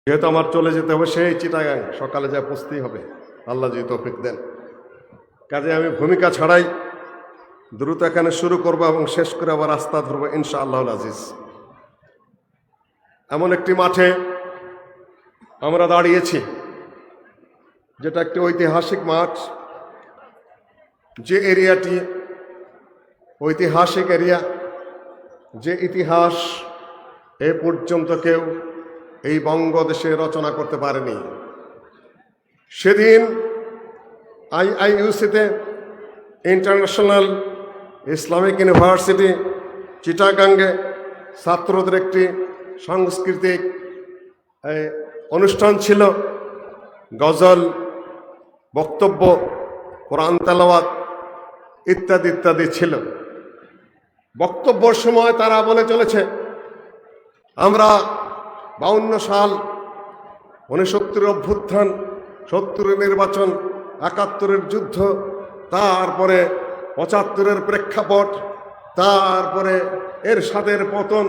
যেহেতু আমার চলে যেতে হবে সেই চিটাগাং, সকালে যা পৌঁছতেই হবে, আল্লাহ যদি তৌফিক দেন। কাজে আমি ভূমিকা ছাড়াই দ্রুত এখানে শুরু করবো এবং শেষ করে আবার রাস্তা ধরবো ইনশাআল্লাহুল আজিজ। এমন একটি মাঠে আমরা দাঁড়িয়েছি যেটা একটি ঐতিহাসিক মাঠ, যে এরিয়াটি ঐতিহাসিক এরিয়া, যে ইতিহাস এ পর্যন্ত কেউ এই বঙ্গদেশে রচনা করতে পারেনি। সেদিন আইআইইউসিতে, ইন্টারন্যাশনাল ইসলামিক ইউনিভার্সিটি চিটাগাঙ্গে ছাত্রদের একটি সাংস্কৃতিক অনুষ্ঠান ছিল। গজল, বক্তব্য, কোরআন তেলাওয়াত ইত্যাদি ইত্যাদি ছিল। বক্তব্যের সময় তারা বলে চলেছে, আমরা 52 সাল, 69 অভ্যুত্থান, 70 নির্বাচন, 71 যুদ্ধ, তারপরে 75 প্রেক্ষাপট, তারপরে এরশাদের পতন,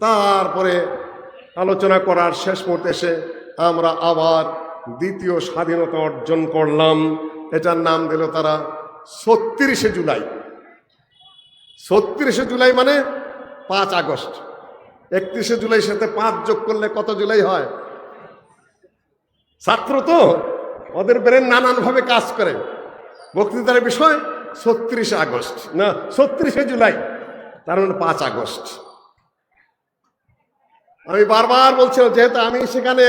তারপরে আলোচনা করার শেষ মুহূর্তে এসে আমরা আবার দ্বিতীয় স্বাধীনতা অর্জন করলাম। এটার নাম দিল তারা 36শে জুলাই। 36শে জুলাই মানে 5 আগস্ট। 31শে জুলাই সাথে 5 যোগ করলে কত জুলাই হয়? ছাত্র তো, ওদের ব্রেন নানানভাবে কাজ করে। বক্তৃতার বিষয় 36শে আগস্ট না 36শে জুলাই, তার মানে 5 আগস্ট। আমি বারবার বলছিলাম, যেহেতু আমি সেখানে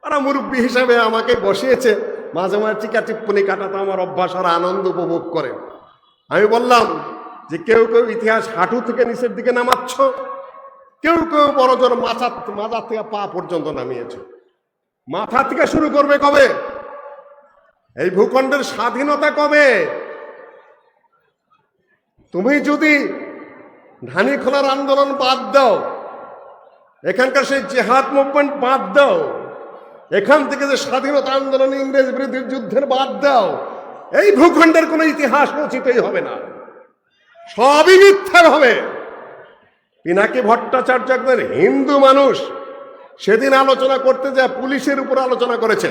ওরা মুরব্বী হিসাবে আমাকে বসিয়েছে, মাঝে মাঝে টিকা টিপ্পনি কাটাতে আমার অভ্যাস, আর আনন্দ উপভোগ করে। আমি বললাম যে কেউ কেউ ইতিহাস হাঁটু থেকে নিচের দিকে নামাচ্ছ, কেউ কেউ বড় জোর মাথা থেকে পা পর্যন্ত নামিয়েছ। মাথা থেকে শুরু করবে কবে? এই ভূখণ্ডের স্বাধীনতা কবে? তুমি যদি ধানীখোলার আন্দোলন বাদ দাও, এখানকার সেই জেহাদ মুভমেন্ট বাদ দাও, এখান থেকে যে স্বাধীনতা আন্দোলন, ইংরেজ বিরোধী যুদ্ধের বাদ দাও, এই ভূখণ্ডের কোনো ইতিহাস রচিতই হবে না, সবই মিথ্যা হবে। পিনাকি ভট্টাচার্য একজন হিন্দু মানুষ, সেদিন আলোচনা করতে যায় পুলিশের উপর আলোচনা করেছে।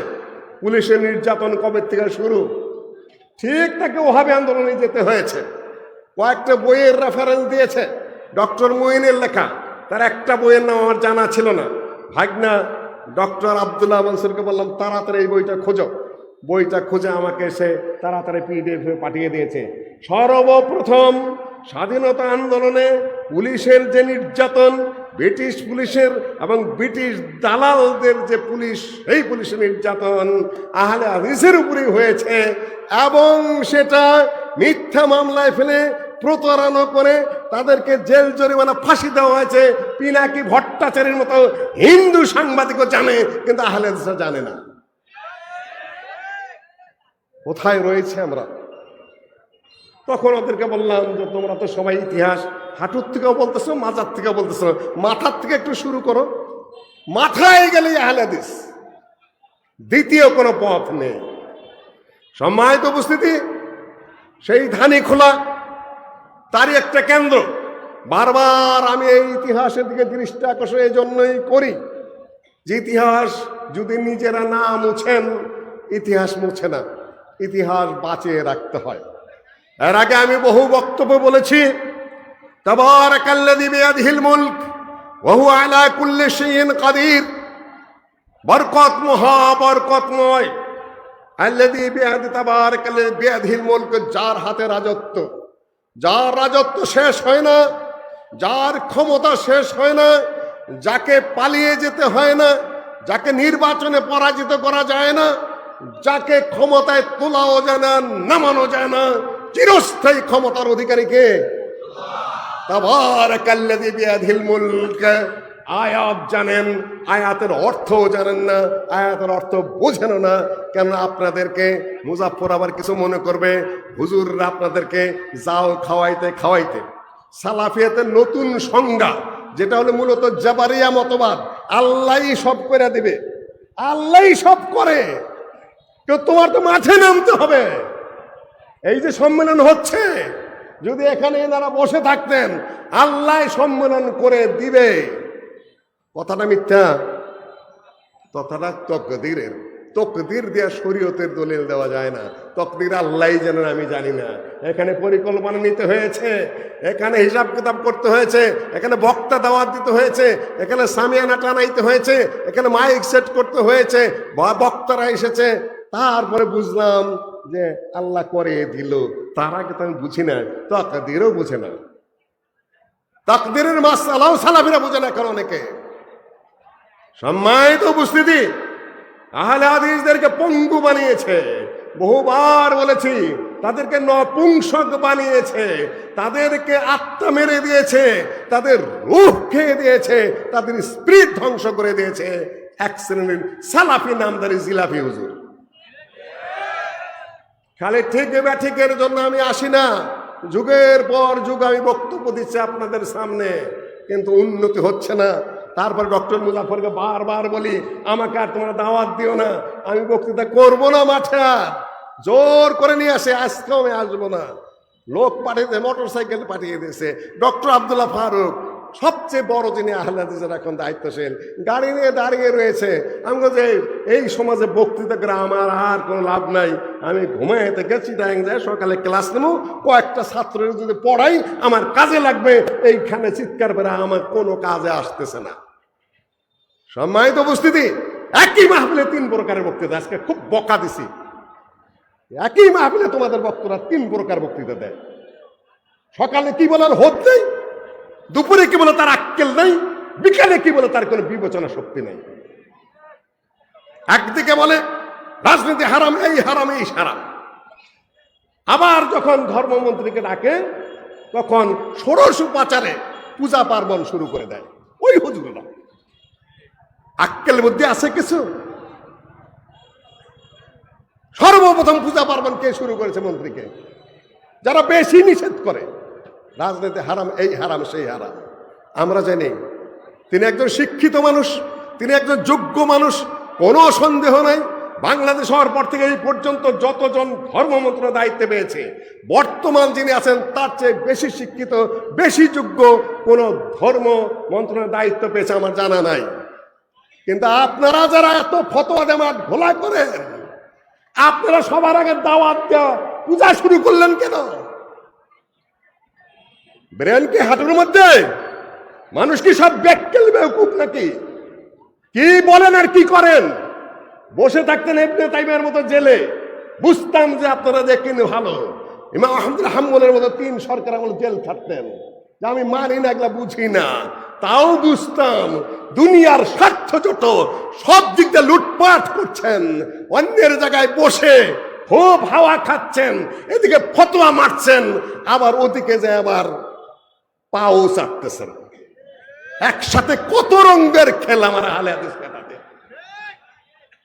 পুলিশের নির্যাতন কবে থেকে শুরু, ঠিক তাকে ওহাবী আন্দোলনে যেতে হয়েছে। কয়েকটা বইয়ের রেফারেন্স দিয়েছে, ডক্টর মুইনের লেখা। তার একটা বইয়ের নাম আমার জানা ছিল না। ভাগনা ডক্টর আব্দুল্লাহ মনসুরকে বললাম, তাড়াতাড়ি এই বইটা খোঁজো। বইটা খুঁজে আমাকে সে তাড়াতাড়ি পিডিএফ পাঠিয়ে দিয়েছে। সর্বপ্রথম স্বাধীনতা আন্দোলনে পুলিশের যে নির্যাতন, ব্রিটিশ পুলিশের এবং ব্রিটিশ দালালদের যে পুলিশ, এই পুলিশের নির্যাতন আহলে হাদিসের উপরেই হয়েছে, এবং সেটা মিথ্যা মামলায় ফেলে প্রতারণা করে তাদেরকে জেল জরিমানা, ফাঁসি দেওয়া হয়েছে। পিনাকি ভট্টাচার্যের মতো হিন্দু সাংবাদিকও জানে, কিন্তু আহলে হাদিসরা জানে না। কোথায় রয়েছে আমরা? তখন ওদেরকে বললাম যে তোমরা তো সবাই ইতিহাস হাঁটুর থেকেও বলতেছো, মাথার থেকেও বলতেছো, মাথার থেকে একটু শুরু করো। মাথায় গেলেই আহলে হাদিস, দ্বিতীয় কোনো পথ নেই। সম্মানিত উপস্থিতি, সেই ধানীখোলা তারই একটা কেন্দ্র। বারবার আমি এই ইতিহাসের দিকে দৃষ্টি আকর্ষণ এই জন্যই করি যে ইতিহাস যদি নিজেরা না মুছেন, ইতিহাস মুছে না, ইতিহাস বাঁচিয়ে রাখতে হয়। এর আগে আমি বহু বক্তব্য বলেছি, তাবারাকাল্লাযী বিয়াদিহিল মুলক ওয়া হুয়া আলা কুল্লি শাইইন কাদির। বরকত মহাবরকতময় আল্লাযী তাবারাকাল্লাযী বিয়াদিহিল মুলক, যার হাতে রাজত্ব, যার রাজত্ব শেষ হয় না, যার ক্ষমতা শেষ হয় না, যাকে পালিয়ে যেতে হয় না, যাকে নির্বাচনে পরাজিত করা যায় না, যাকে ক্ষমতায় তোলাও যায় না, নামানো যায় না, চিরস্থায়ী ক্ষমতার অধিকারী কে? তাবারাকাল্লাযী বিয়াদিহিল মুলক। আয়াত জানেন, আয়াতের অর্থও জানেন না, আয়াতের অর্থ বোঝেন না। কেন আপনাদেরকে মুজাফফর আবার কিছু মনে করবে, হুজুররা আপনাদেরকে জাল খাওয়াইতে খাওয়াইতে সালাফিয়াতের নতুন সংজ্ঞা, যেটা হলো মূলত জাবারিয়া মতবাদ, আল্লাহই সব করে দিবে, আল্লাহই সব করে, তো তোমার তো মাঠে নামতে হবে। এই যে সম্মেলন হচ্ছে, যদি এখানে এনারা বসে থাকতেন, আল্লাহ সম্মেলন করে দিবে, কথাটা মিথ্যা? কথাটা তকদিরের। তকদির দেওয়া শরীয়তের দলিল দেওয়া যায় না। তকদির আল্লাহই জানেন, আমি জানি না। এখানে পরিকল্পনা নিতে হয়েছে, এখানে হিসাব কিতাব করতে হয়েছে, এখানে বক্তা দাওয়াত দিতে হয়েছে, এখানে সামিয়ানা টানাইতে হয়েছে, এখানে মাইক সেট করতে হয়েছে, বক্তারা এসেছে, তারপরে বুঝলাম যে আল্লাহ করে দিল। তার আগে তো আমি বুঝি না, তকদিরও বুঝে না। তকদিরের মাসআলাও সালাফিরা বুঝে না এখন অনেকে। সম্মানিত উপস্থিতি, আহলে হাদিসদেরকে পঙ্গু বানিয়েছে। বহুবার বলেছি, তাদেরকে নপুংসক বানিয়েছে, তাদেরকে আত্মা মেরে দিয়েছে, তাদের রূহ খেয়ে দিয়েছে, তাদের স্পিরিট ধ্বংস করে দিয়েছে এক শ্রেণীর সালাফি নামদারি জিলাফি হুজুর। খালি ঠিক ব্যাঠিকের জন্য আমি আসি না, যুগের পর যুগ আমি বক্তব্য দিচ্ছি আপনাদের সামনে, কিন্তু উন্নতি হচ্ছে না। তারপর ডক্টর মুজাফরকে বারবার বলি, আমাকে আর তোমরা দাওয়াত দিও না, আমি বক্তৃতা করবো না মাঠে। আর জোর করে নিয়ে আসে, আজকেও আমি আসবো না। লোক পাঠিয়ে, মোটর সাইকেল পাঠিয়ে দিয়েছে। ডক্টর আব্দুল্লাহ ফারুক, সবচেয়ে বড় যিনি আহলে হাদিসের এখন দায়িত্বশীল, গাড়ি নিয়ে দাঁড়িয়ে রয়েছে। আমি বলছি, এই সমাজে বক্তৃতা করে আমার আর কোনো লাভ নাই, আমি ঘুমাই থেকে চিটাং যায়, সকালে ক্লাস নেব, কয়েকটা ছাত্রের যদি পড়াই আমার কাজে লাগবে, এইখানে চিৎকার করে আমার কোনো কাজে আসতেছে না। সম্মানিত উপস্থিতি, একই মাহফিলে 3 প্রকারের বক্তৃতা। আজকে খুব বকা দিছি, একই মাহফিলে তোমাদের বক্তরা 3 প্রকার বক্তৃতা দেয়। সকালে কি বলার হোদ নেই, দুপুরে কি বলে তার আক্কেল নেই, বিকালে কি বলে তার কোনো বিবেচনা শক্তি নেই। একদিকে বলে রাজনীতি হারাম, এই হারাম, এই হারাম। আবার যখন ধর্মমন্ত্রীকে ডাকে তখন ষোড়শ উপাচারে পূজা পার্বণ শুরু করে দেয় ওই হুজুররা। আক্কেল বুদ্ধি আছে কিছু? সর্বপ্রথম পূজা পার্বণ কে শুরু করেছে? মন্ত্রীকে। যারা বেশি নিষেধ করে রাজনীতি হারাম, এই হারাম, সেই হারাম। আমরা জানি তিনি একজন শিক্ষিত মানুষ, তিনি একজন যোগ্য মানুষ, কোনো সন্দেহ নাই। বাংলাদেশ হওয়ার পর থেকে এই পর্যন্ত যতজন ধর্মমন্ত্রণালয়ের দায়িত্বে পেয়েছে, বর্তমান যিনি আছেন তার চেয়ে বেশি শিক্ষিত, বেশি যোগ্য কোনো ধর্ম মন্ত্রণালয়ের দায়িত্ব পেয়েছে আমার জানা নাই। কিন্তু আপনারা যারা এত ফতোয়া জামাত ঘোলা করেন, আপনারা সবার আগে দাওয়াত দেওয়া পূজা শুরু করলেন কেন? ব্রেন কি হাঁটুর মধ্যে? মানুষ কি সব বেক্কেল বেওকুফ নাকি? কি বলেন আর কি করেন? বসে থাকতেন ইবনে তাইমিয়ার মতো জেলে, বুঝতাম যে আপনারা দেখেন ভালো। ইমাম আহমদ হাম্বলের মতো 3 সরকার আমল জেল থাকতেন, যে আমি মানি না, এগুলা বুঝি না, তাও বুঝতাম দুনিয়ার স্বার্থ যত সব দিক দিয়ে লুটপাট করছেন, অন্যের জায়গায় বসে খুব হাওয়া খাচ্ছেন, এদিকে ফতোয়া মারছেন, আবার ওদিকে যে আবার পাও চাটতেছেন। একসাথে কত রঙের খেল আমার আহলে হাদিস নেতাদের,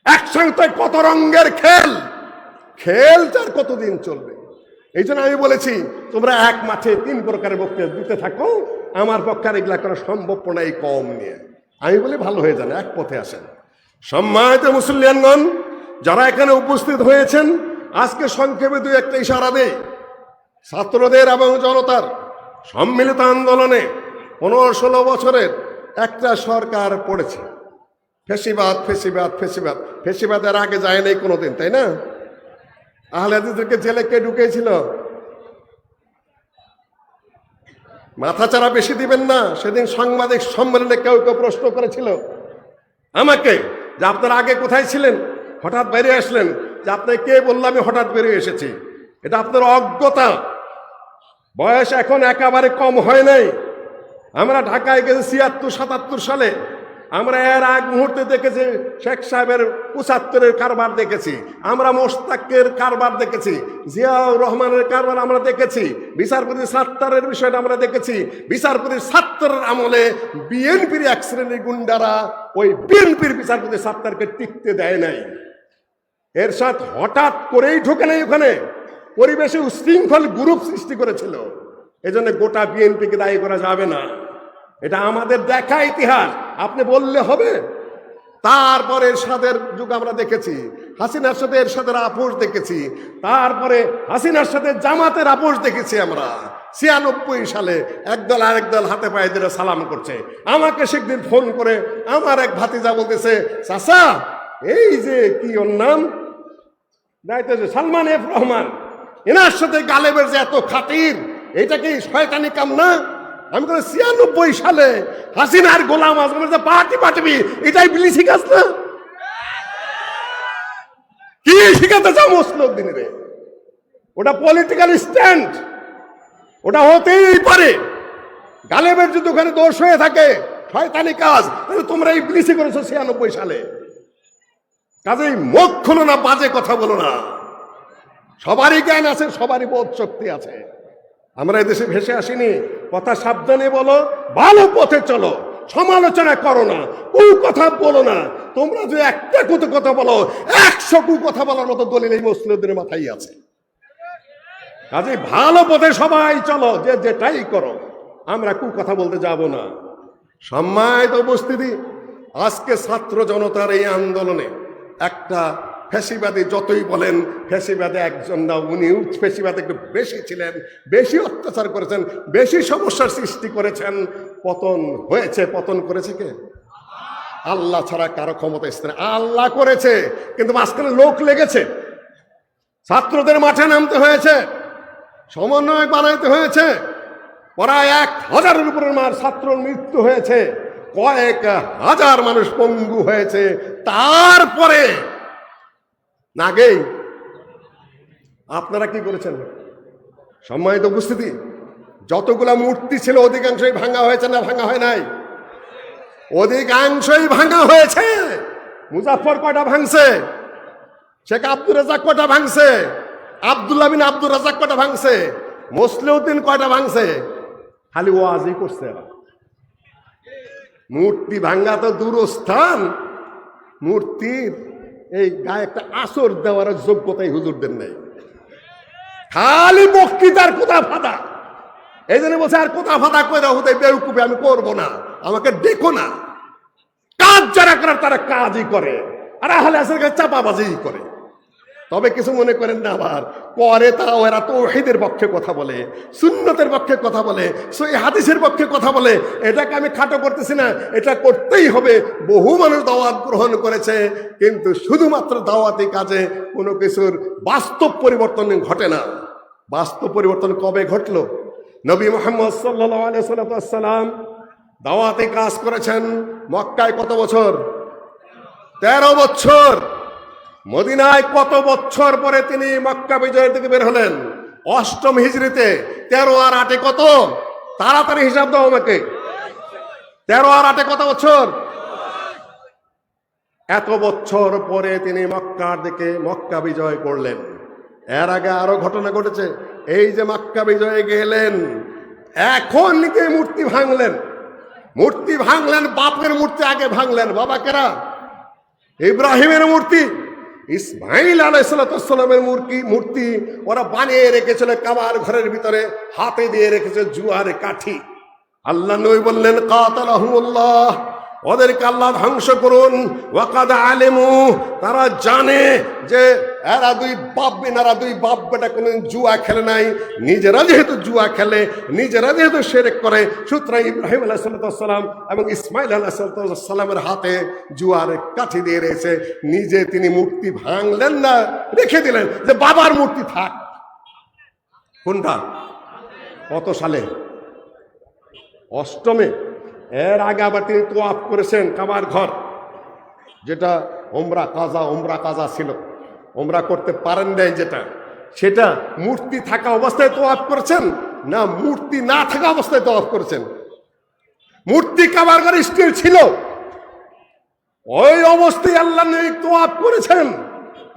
একসঙ্গে কত রঙের খেল, খেলটার কতদিন চলবে? এই জন্য আমি বলেছি, তোমরা এক মাঠে 3 প্রকারের বক্তৃতা দিতে থাকো, আমার পক্ষে আর এগুলা করা সম্ভব নাই কম নিয়ে। আমি বলি ভালো হয়ে যান, এক পথে আসেন। সম্মানিত মুসলিয়ানগণ, যারা এখানে উপস্থিত হয়েছেন, আজকে সংক্ষেপে 2-1টা ইশারা দেই। ছাত্রদের এবং জনতার সম্মিলিত আন্দোলনে 15-16 বছরের একটা সরকার পড়েছে। ফেসিবাদ, ফেসিবাদ, ফেসিবাদ। ফেসিবাদের আগে যায় নাই কোনোদিন, তাই না? আহলে হাদিসদেরকে জেলে কে ঢুকিয়েছিল? মাথাচাড়া বেশি দিবেন না। সেদিন সাংবাদিক সম্মেলনে কেউ কেউ প্রশ্ন করেছিল আমাকে যে আপনারা আগে কোথায় ছিলেন, হঠাৎ বেরিয়ে আসলেন। যে আপনাকে কে বললো আমি হঠাৎ বেরিয়ে এসেছি? এটা আপনার অজ্ঞতা। বয়স এখন একেবারে কম হয় নাই। আমরা ঢাকায় গেছি 76-77 সালে। আমরা এর আগ মুহূর্তে দেখেছি শেখ সাহেবের 75-এর কারবার দেখেছি, আমরা মোশতাকের কারবার দেখেছি, জিয়াউর রহমানের কারবার আমরা দেখেছি, বিচারপতি সাত্তারের বিষয়টা আমরা দেখেছি। বিচারপতি সাত্তারের আমলে বিএনপির এক শ্রেণীর গুন্ডারা ওই বিএনপির বিচারপতি সাত্তারকে টিকতে দেয় নাই। এর সাথে হঠাৎ করেই ঢোকে নাই, ওখানে পরিবেশে উশৃঙ্খল গ্রুপ সৃষ্টি করেছিল। এজন্য গোটা বিএনপিকে দায়ী করা যাবে না, এটা আমাদের দেখা ইতিহাস। আপনি বললে হবে। তারপরে এরশাদের যুগ আমরা দেখেছি, হাসিনার সাথে এরশাদের আপোষ দেখেছি, তারপরে হাসিনার সাথে জামাতের আপোষ দেখেছি আমরা। 96 সালে একদল আরেক দল হাতে পায়ে ধরে সালাম করছে। আমাকে সেদিন ফোন করে আমার এক ভাতিজা বলতেছে, চাচা এই যে কি ওর নাম দায়িত্ব সালমান এফ রহমান, এনার সাথে গালেবের যে এত খাতির, এটা কি শয়তানি কাম না? আমি বলি 96 সালে হাসিনার গোলাম আজমের যে পার্টি পাঠবি, এটাই বিলিসি কাজ না? কি শিখাতে চাও মুসলিম রে? ওটা পলিটিক্যাল স্ট্যান্ড, ওটা হতেই পারে। গালেবের যদি ওখানে দোষ হয়ে থাকে শয়তানি কাজ, তাহলে তোমরা এই বিলিসি করেছো 96 সালে। কাজেই মুখ খুলো না, বাজে কথা বলো না। সবারই জ্ঞান আছে, সবারই বোধ শক্তি আছে। আমরা এই দেশে ভেসে আসিনি। কথা সাবধানে বলো, ভালো পথে চলো, সমালোচনা করো না, কু কথা বলো না। তোমরা যে একটা কত কথা বলো, 100 কু কথা বলার মতো দলিল এই মুসলিমদের মাথায় আছে। কাজেই ভালো পথে সবাই চলো, যে যেটাই করো, আমরা কু কথা বলতে যাব না। সম্মানিত উপস্থিতি, আজকে ছাত্র জনতার এই আন্দোলনে একটা ফ্যাসিবাদী, যতই বলেন ফ্যাসিবাদে একজন না, উনি ফ্যাসিবাদে একটু বেশি ছিলেন, বেশি অত্যাচার করেছেন, বেশি সমস্যার সৃষ্টি করেছেন। পতন হয়েছে, পতন করেছে কে? আল্লাহ ছাড়া কারো ক্ষমতা এসছে না। আল্লাহ করেছে, কিন্তু মাঝখানে লোক লেগেছে। ছাত্রদের মাঠে নামতে হয়েছে, সমন্বয় বানাইতে হয়েছে। প্রায় 1000-এর উপরের ছাত্রর মৃত্যু হয়েছে, কয়েক হাজার মানুষ পঙ্গু হয়েছে। তারপরে আগেই আপনারা কি করেছেন? সম্মানিত উপস্থিতি, যতগুলা মূর্তি ছিল অধিকাংশই ভাঙা হয়েছে না ভাঙা হয় নাই? অধিকাংশই ভাঙা হয়েছে। মুজাফফর কয়টা ভাঙছে? শেখ আব্দুর রাজ্জাক কয়টা ভাঙছে? আব্দুল্লাহ বিন আব্দুর রাজ্জাক কয়টা ভাঙছে? মুসলিউদ্দিন কয়টা ভাঙছে? খালি ওয়াজই করছে। মূর্তি ভাঙা তো দূরস্থান, মূর্তির এই গায়ে একটা আসর দেওয়ার যোগ্যতাই হুজুরদের নেই। খালি বক্তৃতার কোথা ফাঁদা। এই জন্য বলছে আর কোথা ফাঁদা করে হতে বেউকুফি আমি করবো না, আমাকে দেখো না। কাজ যারা করার তারা কাজই করে, আর আহলে হাদিসের কাছে চাপাবাজি করে। তবে কিছু মনে করেন না, আবার পরে তাও এরা তাওহীদের পক্ষে কথা বলে, সুন্নতের পক্ষে কথা বলে, সহিহ হাদিসের পক্ষে কথা বলে। এটাকে আমি খাটো করতেছি না, এটা করতেই হবে। বহু মানুষ দাওয়াত গ্রহণ করেছে, কিন্তু শুধুমাত্র দাওয়াতি কাজে কোনো কিছুর বাস্তব পরিবর্তন ঘটে না। বাস্তব পরিবর্তন কবে ঘটলো? নবী মুহাম্মদ সাল্লাল্লাহু আলাইহি ওয়াসাল্লাম দাওয়াতি কাজ করেছেন মক্কায় কত বছর? 13 বছর। মদিনায় কত বছর পরে তিনি মক্কা বিজয়ের দিকে বের হলেন? 8ম হিজরিতে। 13 আর 8 কত? তাড়াতাড়ি হিসাব দাও আমাকে। 13 আর 8 কত বছর? এত বছর পরে তিনি মক্কার দিকে মক্কা বিজয় করলেন। এর আগে আরো ঘটনা ঘটেছে। এই যে মক্কা বিজয়ে গেলেন, এখন নাকি মূর্তি ভাঙলেন। মূর্তি ভাঙলেন, বাপের মূর্তি আগে ভাঙলেন। বাবা কেরা? ইব্রাহিমের মূর্তি, ইসমাইল আলাইহিস সালামের মূর্তি ওরা বানিয়ে রেখেছিল কাবার ঘরের ভিতরে, হাতে দিয়ে রেখেছে জুয়ার কাঠি। আল্লাহ নবী বললেন কাতালাহুমুল্লাহ, ওদেরকে আল্লাহ ধ্বংস করুন। ওয়াকাদ আলিমু, তারা জানে যে এরা দুই বাপ বেটা কোনদিন জুয়া খেলে নাই। নিজেরা যেহেতু জুয়া খেলে, নিজেরা যেহেতু শিরক করে, সুতরাং ইব্রাহিম আলাইহিস সালাম এবং ইসমাইল আলাইহিস সালামের হাতে জুয়ার কাঠি দিয়ে রয়েছে। নিজে তিনি মূর্তি ভাঙলেন না, রেখে দিলেন যে বাবার মূর্তি থাক। কোনটা? কত সালে? 8মে। এর আগে আবার তিনি তোয়াফ করেছেন কাবার ঘর, যেটা ওমরা কাজা ছিল, ওমরা করতে পারেন নাই যেটা, সেটা মূর্তি থাকা অবস্থায় তোয়াফ করেছেন না মূর্তি না থাকা অবস্থায় তোয়াফ করেছেন? মূর্তি কাবার ঘরে স্টিল ছিল, ওই অবস্থায় আল্লাহ নবী তোয়াফ করেছেন।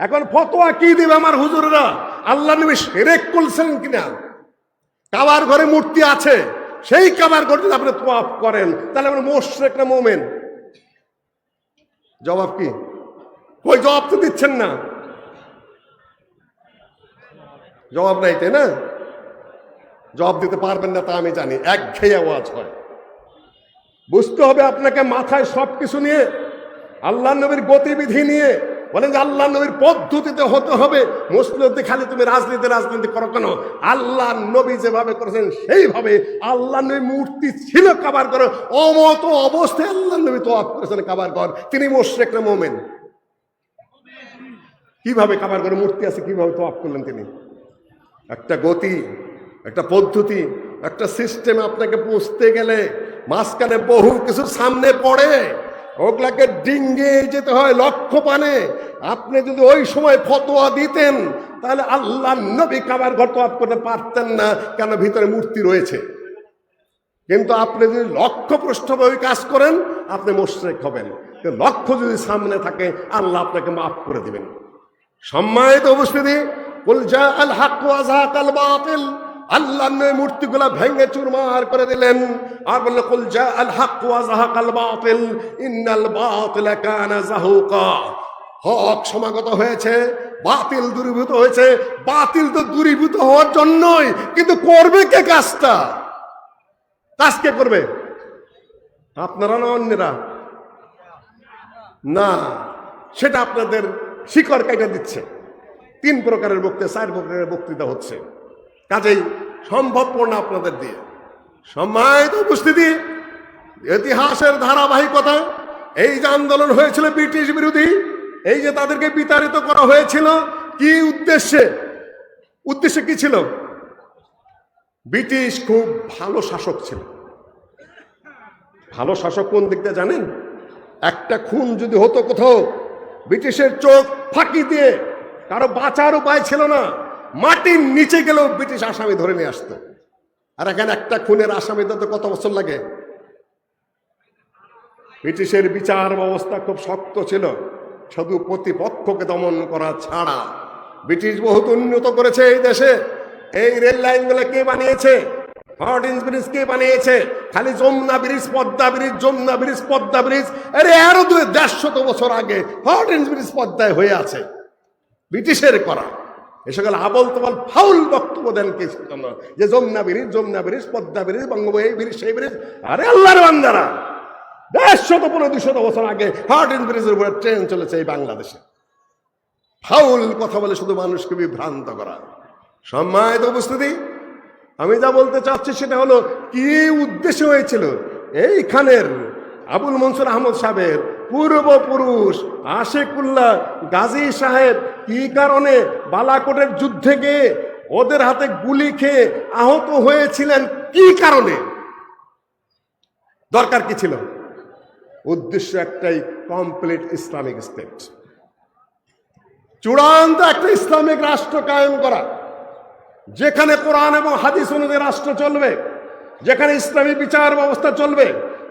এখন ফতোয়া কি দিবে আমার হুজুররা? আল্লাহ নবী শিরক করেছেন কিনা? কাবার ঘরে মূর্তি আছে, সেই কাবার ঘর যদি আপনি তোয়াফ করেন, তাহলে আপনি মুশরিক না মুমিন? জবাব কি? ওই জবাব তো দিচ্ছেন না। জবাব নাই, তাই না? জবাব দিতে পারবেন না তা আমি জানি, একঘেয়ে আওয়াজ হয়। বুঝতে হবে আপনাকে মাথায় সবকিছু নিয়ে, আল্লাহ নবীর গতিবিধি নিয়ে, বলেন যে আল্লাহ নবীর পদ্ধতিতে হতে হবে। মুসলিমদের খালি তুমি রাজনীতি করো কেন? আল্লাহ নবী যেভাবে করেছেন সেইভাবে। আল্লাহ নবী মূর্তি ছিল কাবার করে, অমত অবস্থায় আল্লাহ নবী তওয়াফ করেছেন কাবার ঘর। তিনি মুশরিক না মুমিন? কিভাবে কাবার ঘরে মূর্তি আছে, কিভাবে তওয়াফ করলেন তিনি? একটা গতি, একটা পদ্ধতি, একটা সিস্টেম আপনাকে বুঝতে গেলে মাঝখানে বহু কিছু সামনে পড়ে, ওগুলাকে ডিঙ্গে যেতে হয় লক্ষ্য পানে। আপনি যদি ওই সময় ফতোয়া দিতেন তাহলে আল্লাহ নবী কাবার ঘর তওয়াফ করতে পারতেন না, কেন ভিতরে মূর্তি রয়েছে। কিন্তু আপনি যদি লক্ষ্যভ্রষ্টভাবে ওই কাজ করেন আপনি মুশরিক হবেন। লক্ষ্য যদি সামনে থাকে আল্লাহ আপনাকে মাফ করে দিবেন। সম্মানিত উপস্থিতি, কুল জা আল হক ওয়া যাকাল বাতিল, আল্লাহ নবী মূর্তিগুলা ভেঙে চুরমার করে দিলেন আর বললেন কুল জা আল হক ওয়া যাকাল বাতিল ইন্নাল বাতিলা কানা যাহুকা। হক সমাগত হয়েছে, বাতিল দূরীভূত হয়েছে। বাতিল তো দূরীভূত হওয়ার জন্যই, কিন্তু করবে কে কাজটা? কাজ কে করবে? আপনারা না অন্যরা? না, সেটা আপনাদের শিকড় কেটে দিচ্ছে। 3 প্রকারের বক্তৃতা, 4 প্রকারের বক্তৃতা হচ্ছে, কাজেই সম্ভবপর না আপনাদের দিয়ে। সম্মানিত উপস্থিতি, ইতিহাসের ধারাবাহিকতা, এই যে আন্দোলন হয়েছিল ব্রিটিশ বিরোধী, এই যে তাদেরকে বিতাড়িত করা হয়েছিল, কি উদ্দেশ্যে? উদ্দেশ্য কি ছিল? ব্রিটিশ খুব ভালো শাসক ছিল। ভালো শাসক কোন দিকটা জানেন? একটা খুন যদি হতো কোথাও, ব্রিটিশের চোখ ফাঁকি দিয়ে কারো বাঁচার উপায় ছিল না, মাটির নিচে গেলেও ব্রিটিশ আসামি ধরে নিয়ে আসতো। আর এখানে একটা খুনের আসামি তো কত বছর লাগে? ব্রিটিশের বিচার ব্যবস্থা খুব শক্ত ছিল, শুধু প্রতিপক্ষকে দমন করা ছাড়া। ব্রিটিশ বহুত উন্নত করেছে এই দেশে। এই রেল লাইনগুলো কে বানিয়েছে? হর্ডিন্স ব্রিজ কে বানিয়েছে? খালি Jamuna bridge, Padma bridge, Jamuna bridge, Padma bridge, আরে আরো 150 বছর আগে হর্ডিন্স ব্রিজ পদ্মায় হয়ে আছে, ব্রিটিশের করা। এ সকল আবল তবল ফাউল বক্তব্য দেন কি জন্য? যে যমুনা ব্রিজ, পদ্মা ব্রিজ, বঙ্গোপসাগর, এই ব্রিজ, সেই ব্রিজ। আরে আল্লাহর বান্দারা, 150-200 বছর আগে হর্ডিন্স ব্রিজের উপরে ট্রেন চলেছে এই বাংলাদেশে। ফাউল কথা বলে শুধু মানুষকে বিভ্রান্ত করা। সম্মানিত উপস্থিতি, আমি যা বলতে চাচ্ছি সেটা হলো, কি উদ্দেশ্য হয়েছিল এইখানের আবুল মনসুর আহমদ সাহেবের পূর্বপুরুষ আশিকুল্লাহ গাজী সাহেব কি কারণে বালাকোটের যুদ্ধে গিয়ে ওদের হাতে গুলি খেয়ে আহত হয়েছিলেন? কি কারণে? দরকার কি ছিল? উদ্দেশ্য একটাই, কমপ্লিট ইসলামিক স্টেট, চূড়ান্ত একটা ইসলামিক রাষ্ট্র কায়েম করা, যেখানে কোরআন এবং হাদিস অনুযায়ী রাষ্ট্র চলবে, যেখানে ইসলামী বিচার ব্যবস্থা চলবে,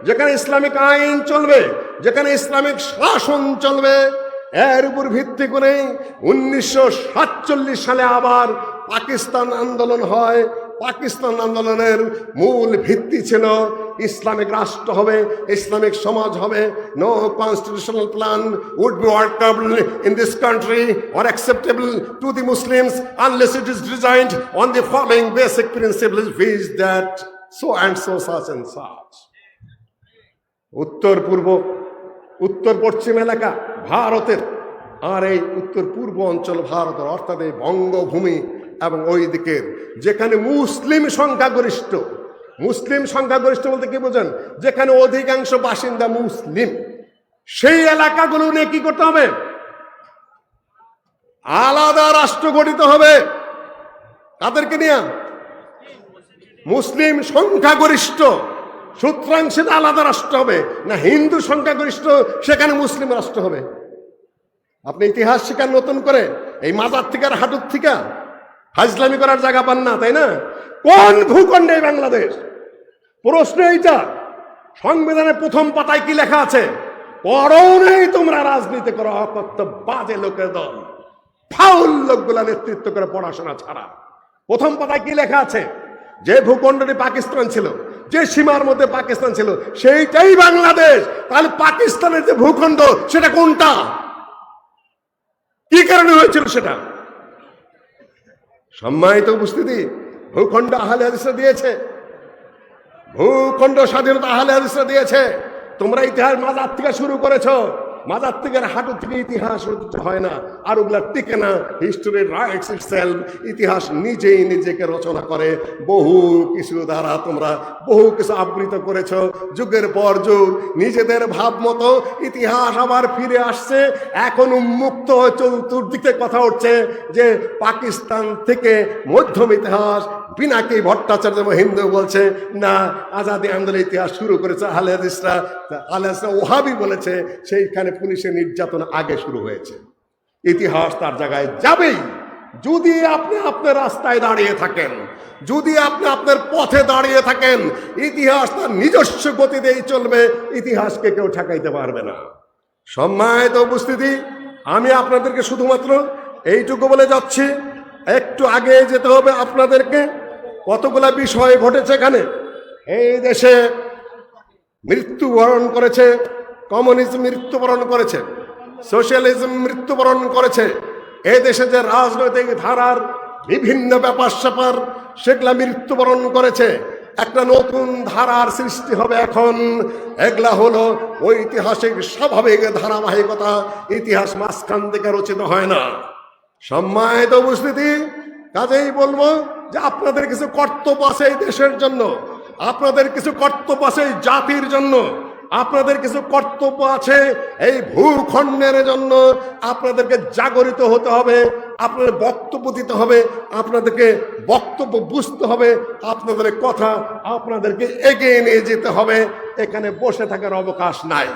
যেখানে ইসলামিক আইন চলবে, যেখানে ইসলামিক শাসন চলবে। এর উপর ভিত্তি করে 1947 সালে আবার পাকিস্তান আন্দোলন হয়। পাকিস্তান আন্দোলনের মূল ভিত্তি ছিল ইসলামিক রাষ্ট্র হবে, ইসলামিক সমাজ হবে। No constitutional plan would be workable in this country or acceptable to the Muslims unless it is designed on the following basic principles, which that so and so, such and such. উত্তর পশ্চিম এলাকা ভারতের, আর এই উত্তর পূর্ব অঞ্চল ভারতের, অর্থাৎ এই বঙ্গভূমি এবং ওই দিকের যেখানে মুসলিম সংখ্যাগরিষ্ঠ। মুসলিম সংখ্যাগরিষ্ঠ বলতে কি বোঝেন? যেখানে অধিকাংশ বাসিন্দা মুসলিম, সেই এলাকাগুলো নিয়ে কি করতে হবে? আলাদা রাষ্ট্র গঠিত হবে। তাদেরকে নিয়ে মুসলিম সংখ্যাগরিষ্ঠ, সুতরাং সেটা আলাদা রাষ্ট্র হবে। না হিন্দু সংখ্যাগরিষ্ঠ, সেখানে মুসলিম রাষ্ট্র হবে। আপনি ইতিহাস শিকার নতুন করে এই মাজার থেকে আর হাঁটুর থেকে ফাজলামি করার জায়গা পান না, তাই না? কোন ভূখণ্ডে বাংলাদেশ? প্রশ্ন এইটা। সংবিধানের প্রথম পাতায় কি লেখা আছে? পড়ো নেই তোমরা, রাজনীতি করো, অকথ্য বাজে লোকের দল, ফাউল লোকগুলা নেতৃত্ব করে পড়াশোনা ছাড়া। প্রথম পাতায় কি লেখা আছে? যে ভূখণ্ডটি পাকিস্তান ছিল, যে সীমার মধ্যে পাকিস্তান ছিল, সেইটাই বাংলাদেশ। তাহলে পাকিস্তানের যে ভূখণ্ড সেটা কোনটা? কি কারণে হয়েছিল সেটা? সম্মানিত উপস্থিতি, ভূখণ্ড আহলে হাদিসরা দিয়েছে, ভূখণ্ড স্বাধীনতা আহলে হাদিসরা দিয়েছে। তোমরা ইতিহাস মাজার থেকে শুরু করেছো, মাজার থেকে হাঁটু থেকে ইতিহাস রচিত হয় না, আর ওগুলা টিকে না। হিস্টোরি রাইটস ইটসেলফ, ইতিহাস নিজেই নিজেকে রচনা করে। বহু কিছু দ্বারা তোমরা বহু কিছু আবৃত করেছ, যুগের পর যুগ নিজেদের ভাব মতো ইতিহাস আবার ফিরে আসছে। এখন উন্মুক্ত চতুর্দিকে কথা উঠছে যে পাকিস্তান থেকে মধ্যম ইতিহাস পিনাকি ভট্টাচার্য হিন্দু বলছে না, আজাদি আন্দোলনের ইতিহাস শুরু করেছে আহলে হাদিসরা, ওহাবি বলেছে সেইখানে পুলিশের নির্যাতন আগে শুরু হয়েছে। ইতিহাস তার জায়গায় যাবেই যদি আপনি আপনার রাস্তায় দাঁড়িয়ে থাকেন, যদি আপনি আপনার পথে দাঁড়িয়ে থাকেন। ইতিহাস তার নিজস্ব গতিতেই চলবে, ইতিহাসকে কেউ ঠেকাইতে পারবে না। সম্মানিত উপস্থিতি, আমি আপনাদেরকে শুধুমাত্র এইটুকু বলে যাচ্ছি, একটু আগে যেতে হবে আপনাদেরকে। কতগুলা বিষয় ঘটেছে এখানে। এই দেশে মৃত্যুবরণ করেছে, কমিউনিজম মৃত্যুবরণ করেছে, সোশ্যালিজম মৃত্যুবরণ করেছে। এই দেশে যে রাজনৈতিক ধারার বিভিন্ন ব্যাপার স্যাপার সেগুলা মৃত্যুবরণ করেছে। একটা নতুন ধারার সৃষ্টি হবে এখন। এগুলা হলো ঐতিহাসিক স্বাভাবিক ধারাবাহিকতা, ইতিহাস মাঝখান থেকে রচিত হয় না। সম্মানিত উপস্থিতি, কাজেই বলবো যে আপনাদের কিছু কর্তব্য আছে এই দেশের জন্য, আপনাদের কিছু কর্তব্য আছে এই জাতির জন্য, আপনাদের কিছু কর্তব্য আছে এই ভূখণ্ডের জন্য। আপনাদেরকে জাগরিত হতে হবে, আপনাদের বক্তব্য দিতে হবে, আপনাদেরকে বক্তব্য বুঝতে হবে, আপনাদের কথা আপনাদেরকে এগিয়ে নিয়ে যেতে হবে। এখানে বসে থাকার অবকাশ নাই।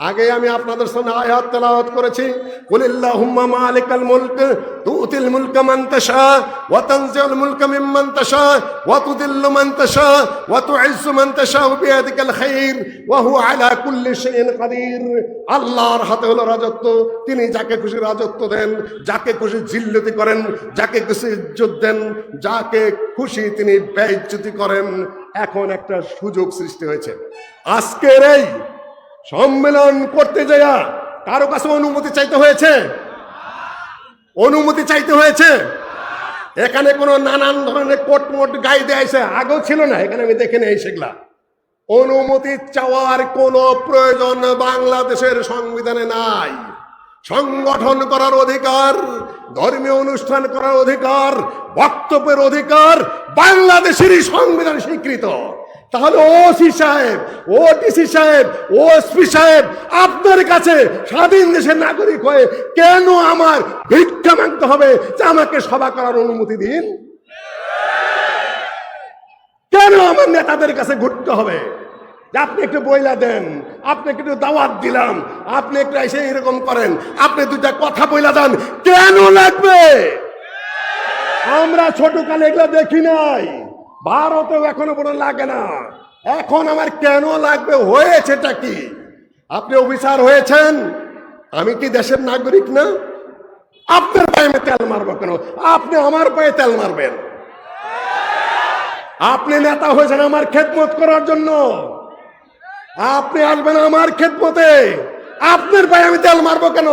আগে আমি আপনাদের সামনে আয়াত তেলাওয়াত করেছি, কুলিল্লাহুম্মা মালিকাল মুলক তুতিল মুলকা মান তাশা ওয়া তানজিউল মুলকা মিম্মান তাশা ওয়া তুদিল্লু মান তাশা ওয়া তুইজ্জু মান তাশা বিয়াদিকাল খায়র ওয়া হুয়া আলা কুল্লি শাইইন কাদির। আল্লাহর হাতে হলো রাজত্ব, তিনি যাকে খুশি রাজত্ব দেন, যাকে খুশি জিল্লতি করেন, যাকে খুশি ইজ্জত দেন, যাকে খুশি তিনি বেইজ্জতি করেন। এখন একটা সুযোগ সৃষ্টি হয়েছে। আজকের এই সম্মেলন করতে যাইয়া কারো কাছে অনুমতি চাইতে হয়েছে? অনুমতি চাইতে হয়েছে? এখানে কোনো নানান ধরনের কোটমোট গাই দেয়াইছে, আগেও ছিল না, এখানে আমি দেখে নেই সেগুলা। অনুমতি চাওয়ার কোনো প্রয়োজন বাংলাদেশের সংবিধানে নাই। সংগঠন করার অধিকার, ধর্মীয় অনুষ্ঠান করার অধিকার, বক্তব্যের অধিকার বাংলাদেশেরই সংবিধান স্বীকৃত। তাহলে ওসি সাহেব, ওডিসি সাহেব, ওএসপি সাহেব আপনার কাছে স্বাধীন দেশের নাগরিক হয়ে কেন আমার ভিক্ষা মাগতে হবে যে আমাকে সভা করার অনুমতি দিন? কেন আমার নেতাদের কাছে ঘুরতে হবে যে আপনি একটু বইলা দেন, আপনি একটু দাওয়াত দিলাম, আপনি একটু এসে এরকম করেন, আপনি দুটা কথা বইলা দেন? কেন লাগবে? আমরা ছোটকালে এগুলো দেখি নাই, ভারতেও এখনো বড় লাগে না। এখন আমার কেন লাগবে? হয়েছেটা কি? আপনি অফিসার হয়েছেন, আমি কি দেশের নাগরিক না? আপনার পায়ে আমি তেল মারবো কেন? আপনি আমার পায়ে তেল মারবেন? আপনি নেতা হয়েছেন আমার খেদমত করার জন্য, আপনি আসবেন আমার খেদমতে, আপনার পায়ে আমি তেল মারবো কেন?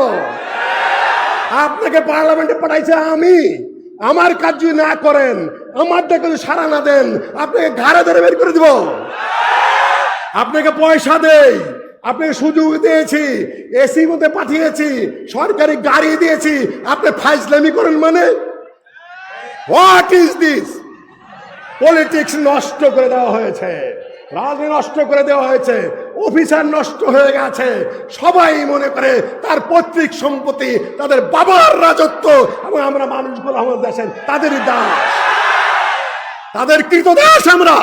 আপনাকে পার্লামেন্টে পাঠাইছে আমি, আমার কাজ যদি না করেন, আমার দেখে যদি সাড়া না দেন, আপনাকে ঘাড়ে ধরে বের করে দিব। আপনাকে পয়সা দেই, আপনাকে সুযোগ দিয়েছি, এসি মধ্যে পাঠিয়েছি, সরকারি গাড়ি দিয়েছি, আপনি ফাইজলামি করেন মানে? What is this? পলিটিক্স নষ্ট করে দেওয়া হয়েছে, রাজনীতি নষ্ট করে দেওয়া হয়েছে, অফিসার নষ্ট হয়ে গেছে। সবাই মনে করে তার পৈতৃক সম্পত্তি, তাদের বাবার রাজত্ব, এবং আমরা মানুষগুলো আমাদের দেশের তাদেরই দাস, তাদের কৃতদাস আমরা।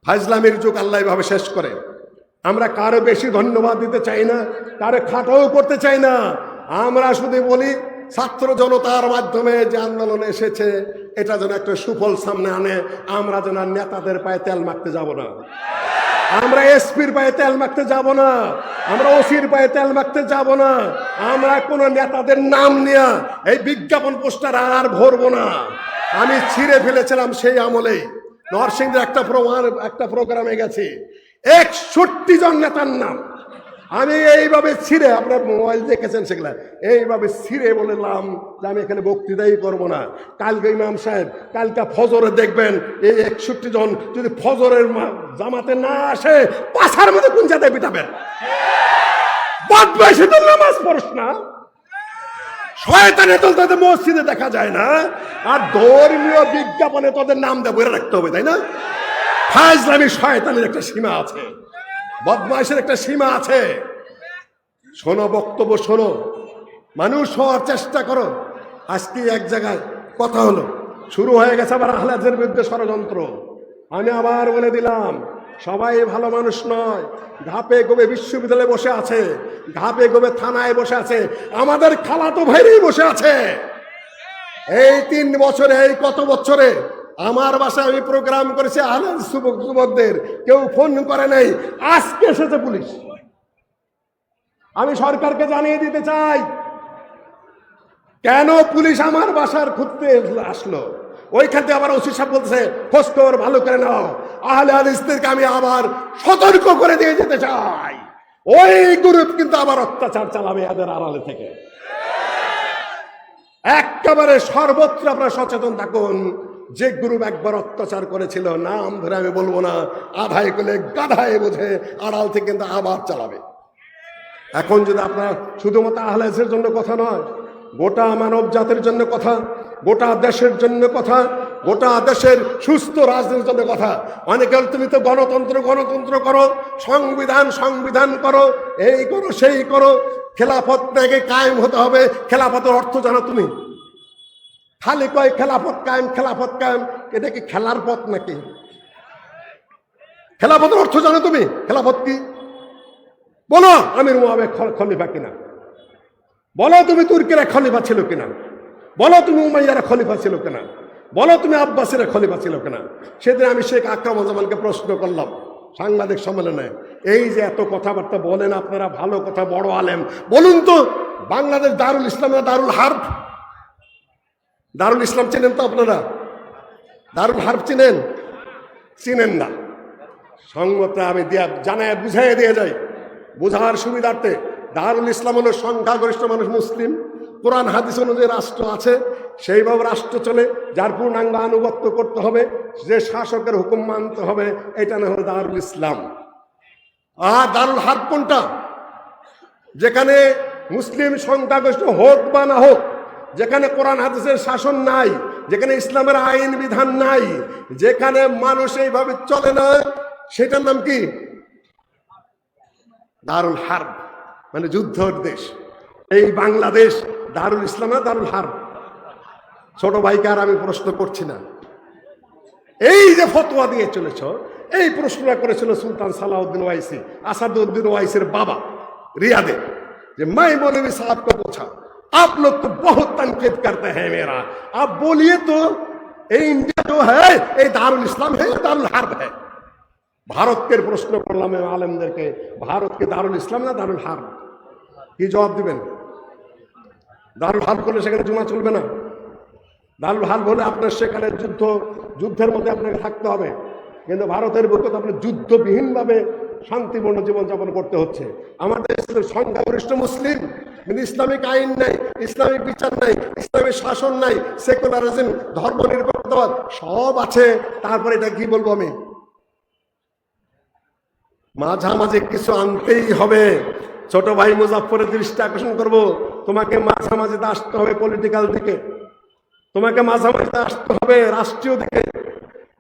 ফাইজলামির যুগ আল্লাহ ভাবে শেষ করে। আমরা কারো বেশি ধন্যবাদ দিতে চাই না, কারো খাটাও করতে চাই না। আমরা শুধু বলি ছাত্র জনতার মাধ্যমে যে আন্দোলন এসেছে এটা যেন একটা সুফল সামনে আনে। আমরা যেন নেতাদের পায়ে তেল মাখতে যাব না, আমরা এসপির পায়ে তেল মাখতে যাব না, আমরা ওসির পায়ে তেল মাখতে যাব না, আমরা কোন নেতাদের নাম নিয়ে এই বিজ্ঞাপন পোস্টার আর ভরবো না। আমি ছিঁড়ে ফেলেছিলাম সেই আমলেই, নরসিংদীর একটা প্রোগ্রামে গেছি, 61 জন নেতার নাম আমি এইভাবে ছিঁড়ে, আপনার মোবাইল দেখেছেন সেগুলা, এইভাবে ছিঁড়ে বললাম যে আমি এখানে বক্তৃতাই করবো না। কালকে ইমাম সাহেব কালকে ফজরে দেখবেন এই 61 জন যদি ফজরের জামাতে না আসে, পাছার মধ্যে কোন জায়গায় পিটাবেন? বদমাইশিদের নামাজ পড়স না, শয়তানে তোদের মসজিদে দেখা যায় না, আর ধর্মীয় বিজ্ঞাপনে তোদের নাম দেবো রাখতে হবে, তাই না? ফাজলামি শয়তানের একটা সীমা আছে, বদমাইশের একটা সীমা আছে। শোনো, বক্তব্য শোনো, মানুষ হওয়ার চেষ্টা করো। আজকে এক জায়গায় কথা হলো, শুরু হয়ে গেছে আবার আহলে হাদিসের বিরুদ্ধে ষড়যন্ত্র। আমি আবার বলে দিলাম, সবাই ভালো মানুষ নয়। ঘাপে গোবে বিশ্ববিদ্যালয়ে বসে আছে, ঘাপে গোবে থানায় বসে আছে, আমাদের খালাতো ভাইরাই বসে আছে। এই 3 বছরে, এই কত বছরে আমার বাসায় আমি প্রোগ্রাম করেছি আহলে হাদিস যুবকদের, কেউ ফোন করে নাই। আজকে এসেছে পুলিশ। আমি সরকারকে জানিয়ে দিতে চাই, কেন পুলিশ আমার বাসার খুঁজতে আসলো। ওইখান থেকে আবার ওসি সাহেব বলতেছে খোঁজ খবর ভালো করে নাও। আহলে হাদিসদেরকে আমি আবার সতর্ক করে দিয়ে যেতে চাই, ওই গ্রুপ কিন্তু আবার অত্যাচার চালাবে এদের আড়ালে থেকে। একেবারে সর্বত্র আপনারা সচেতন থাকুন। যে গ্রুপ একবার অত্যাচার করেছিল, নাম ধরে আমি বলবো না, আধায় কোলে গাধায় বোঝে, আড়াল থেকে কিন্তু আবার চালাবে। এখন যদি আপনার শুধুমাত্র আহলে হাদিসের জন্য কথা নয়, গোটা মানব জাতির জন্য কথা, গোটা দেশের জন্য কথা, গোটা দেশের সুস্থ রাজনীতির জন্য কথা। অনেকে তুমি তো গণতন্ত্র গণতন্ত্র করো, সংবিধান সংবিধান করো, এই করো সেই করো, খেলাফত থেকে কায়েম হতে হবে। খেলাফতের অর্থ জানো তুমি? খালি কয় খেলাফত কায়েম, খেলাফত কায়েম, এটা কি খেলার পথ নাকি? খেলাফতের অর্থ জানো তুমি? খেলাফত কি বলো? আমির মুআবিয়া খলিফা কিনা? বলো তুমি তুর্কিরা খলিফা ছিল কিনা? বলো তুমি উমাইয়ারা খলিফা ছিল কিনা? বলো তুমি আব্বাসীরা খলিফা ছিল কিনা? সেদিন আমি শেখ আকরামুজ্জামানকে প্রশ্ন করলাম সাংবাদিক সম্মেলনে, এই যে এত কথাবার্তা বলেন আপনারা, ভালো কথা, বড় আলেম, বলুন তো বাংলাদেশ দারুল ইসলাম না দারুল হার্ব? দারুল ইসলাম চেনেন তো আপনারা? দারুল হার্ব চিনেন? চিনেন না। সংগঠন আমি জানায় বুঝাই দিয়ে যাই বোঝার সুবিধার্থে। দারুল ইসলাম হলো সংখ্যাগরিষ্ঠ মানুষ মুসলিম, কোরআন হাদিস অনুযায়ী রাষ্ট্র আছে, সেইভাবে রাষ্ট্র চলে, যার পূর্ণাঙ্গ আনুগত্য করতে হবে, যে শাসকের হুকুম মানতে হবে, এটা না হলো দারুল ইসলাম। আর দারুল হার্ব কোনটা? যেখানে মুসলিম সংখ্যাগরিষ্ঠ হোক বা না হোক, যেখানে কোরআন হাদিসের শাসন নাই, যেখানে ইসলামের আইন বিধান নাই, যেখানে মানুষ এইভাবে চলে না, সেটার নাম কি? দারুল হার্ব, মানে যুদ্ধের দেশ। এই বাংলাদেশ দারুল ইসলাম না দারুল হার্ব? ছোট ভাইকে আর আমি প্রশ্ন করছি না। এই যে ফতোয়া দিয়ে চলেছ, এই প্রশ্নটা করেছিল সুলতান সালাউদ্দিন ওয়াইসি, আসাদুদ্দিন ওয়াইসির বাবা, रियादे, मैं मौलवी साहब को पूछा आप लोग तो बहुत तनकीद करते हैं मेरा, आप बोलिए तो ये इंडिया जो है ये दारुल इस्लाम है या दारुल हर्ब है? भारत के प्रश्न করলাম আলেমদেরকে, ভারত কি দারুল ইসলাম না দারুল হার্ব? কি জবাব দিবেন? দারুল হার্ব করলে সেখানে জুমা চলবে না। দারুল হার্ব হলে আপনার সেখানে যুদ্ধের মধ্যে আপনাকে থাকতে হবে, কিন্তু ভারতের বুকে তো আপনার যুদ্ধবিহীনভাবে শান্তিপূর্ণ জীবনযাপন করতে হচ্ছে। আমাদের সংখ্যাগরিষ্ঠ মুসলিম, কিন্তু ইসলামিক আইন নাই, ইসলামিক বিচার নাই, ইসলামিক শাসন নাই, সেকুলারিজম, ধর্ম নিরপেক্ষতাবাদ সব আছে। তারপরে এটা কি বলবো আমি? মাঝামাঝি কিছু আনতেই হবে। ছোট ভাই মুজাফফরের দৃষ্টি আকর্ষণ করবো, তোমাকে মাঝামাঝিতে আসতে হবে পলিটিক্যাল দিকে, তোমাকে মাঝামাঝিতে আসতে হবে রাষ্ট্রীয় দিকে,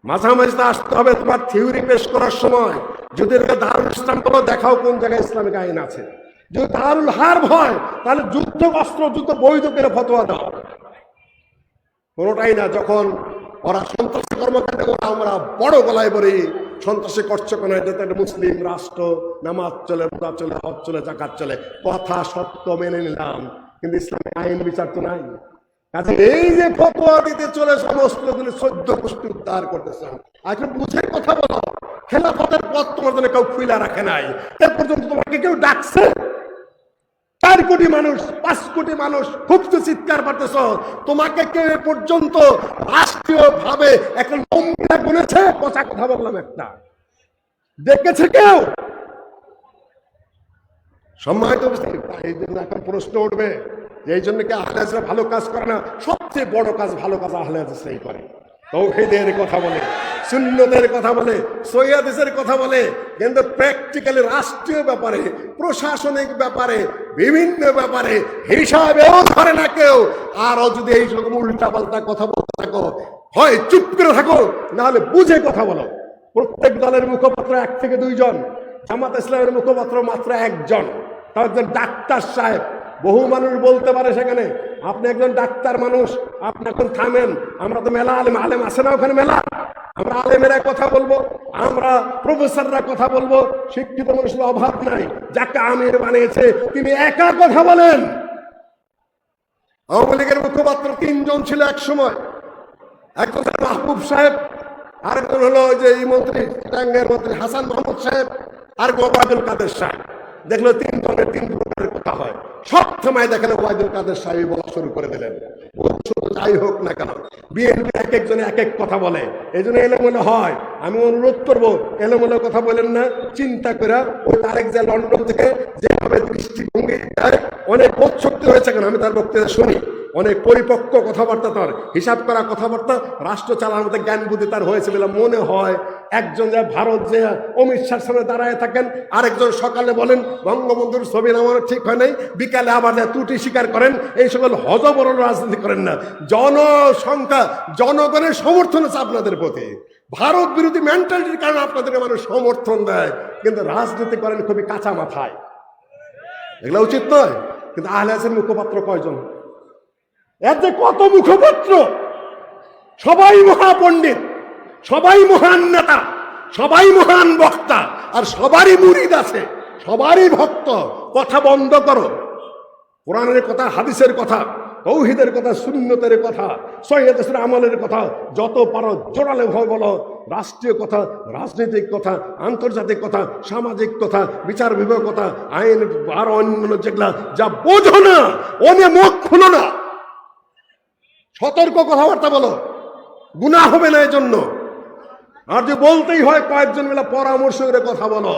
মাঝামাঝিতে আসতে হবে তোমার থিওরি পেশ করার সময়। যদি দারুল ইসলাম করো, দেখাও কোন জায়গায় ইসলামিক আইন আছে। যদি দারুল হার্ব হয় তাহলে যুদ্ধ অস্ত্র যুদ্ধ বৈধ করে ফতোয়া দাও, কোনোটাই না। যখন ওরা সন্ত্রাসী কর্মকাণ্ড করে আমরা বড় গলায় বলি সন্ত্রাসী করছে কেন, এটা তো একটা মুসলিম রাষ্ট্র, নামাজ চলে, রোজা চলে, হজ চলে, জাকাত চলে, কথা সত্য মেনে নিলাম, কিন্তু ইসলামিক আইন বিচার তো নাই। কাজে এই যে ফতোয়া দিতে চলে সমস্ত দিনে 14 গোষ্ঠী উদ্ধার করতেছে। এখন বুঝে কথা বলো, খেলাফতের পথ তোমার জন্য কেউ খুলে রাখে নাই। এর পর্যন্ত তোমাকে কেউ ডাকছে? 4 কোটি মানুষ, 5 কোটি মানুষ খুব তো চিৎকার পারতেছ, তোমাকে কেউ এ পর্যন্ত রাষ্ট্রীয় ভাবে একটা নম্বর গুনেছে? পচা কথা বললাম একটা, দেখেছে কেউ? সম্মানিত উপস্থিতি, এই জন্য এখন প্রশ্ন উঠবে যে এই জন্য কি আহলে হাদিসরা ভালো কাজ করে না? সবচেয়ে বড় কাজ, ভালো কাজ আহলে হাদিসরাই করে। তাওহীদের কথা বলে, সুন্নতের কথা বলে, সহিহ হাদিসের কথা বলে, কিন্তু প্র্যাকটিক্যালি রাষ্ট্রীয় ব্যাপারে, প্রশাসনিক ব্যাপারে, বিভিন্ন ব্যাপারে হিসাবেও ধরে না কেউ। আরও যদি এই রকম উল্টাপাল্টা কথা বলতে থাকো, হয় চুপ করে থাকো, নাহলে বুঝে কথা বলো। প্রত্যেক দলের মুখপাত্র 1 থেকে 2 জন, জামাত ইসলামের মুখপাত্র মাত্র 1 জন, তাও একজন ডাক্তার সাহেব। বহু মানুষ বলতে পারে সেখানে, আপনি একজন ডাক্তার মানুষ, আপনি এখন থামেন, আমরা তো মেলা আলেম, আলেম আছে না ওখানে মেলা, আমরা আলেমেরা কথা বলবো, আমরা প্রফেসররা কথা বলবো, শিক্ষিত মানুষের অভাব নাই। যাকে আমির বানিয়েছে তিনি একা কথা বলেন। আওয়ামী লীগের মুখপাত্র 3 জন ছিল এক সময়, একজন মাহবুব সাহেব, আরেকজন হলো যে এই মন্ত্রী, টাঙ্গের মন্ত্রী হাসান মাহমুদ সাহেব, আর ওবায়দুল কাদের সাহেব। দেখলো 3 জনের 3 প্রকারের কথা হয়। সব সময় দেখেন ওবায়দুল কাদের সাহেব বলা শুরু করে দিলেন। যাই হোক না কেন, বিএনপি এক একজনে এক এক কথা বলে, এই জন্য এলোমেলো হয়। আমি অনুরোধ করবো, এলোমেলো কথা বলেন না, চিন্তা করে ওই তারেক যে লন্ডন থেকে যেভাবে দৃষ্টিভঙ্গি দেয়, অনেক বোধশক্তি হয়েছে কেন, আমি তার বক্তৃতা শুনি, অনেক পরিপক্ক কথাবার্তা, তার হিসাব করা কথাবার্তা, রাষ্ট্র চালানোর মধ্যে জ্ঞান বুদ্ধি তার হয়েছে বলে মনে হয়। একজন যে ভারত যে অমিত শাহর সামনে দাঁড়ায় থাকেন, আরেকজন সকালে বলেন বঙ্গবন্ধুর ছবি নামানো ঠিক হয় নাই, বিকালে আবার ত্রুটি স্বীকার করেন। এই সকল হজবরল রাজনীতি করেন না। জনসংখ্যা, জনগণের সমর্থন আছে আপনাদের প্রতি, ভারত বিরোধী মেন্টালিটির কারণে আপনাদেরকে মানুষ সমর্থন দেয়, কিন্তু রাজনীতি করেন খুবই কাঁচা মাথায়। এগুলো উচিত নয়। কিন্তু আহলে হাদিসের মুখপাত্র কয়জন? এর যে কত মুখপাত্র, সবাই মহাপণ্ডিত, সবাই মহান নেতা, সবাই মহান বক্তা, আর সবারই মুরিদ আছে, সবারই ভক্ত। কথা বন্ধ করো। কোরআনের কথা, হাদিসের কথা, তৌহিদের কথা, সুন্নতের কথা, সহিহ হাদিসের আমলের কথা যত পারো জোরালো ভাবে বলো। রাষ্ট্রীয় কথা, রাজনৈতিক কথা, আন্তর্জাতিক কথা, সামাজিক কথা, বিচার বিভাগ কথা, আইন আর অন্যান্য যেগুলা যা বোঝো না, ওনে মুখ খুলো না, সতর্ক কথাবার্তা বলো, গুনাহ হবে না এজন্য। আর যে বলতেই হয় কয়েকজন মিলে পরামর্শ করে কথা বলো।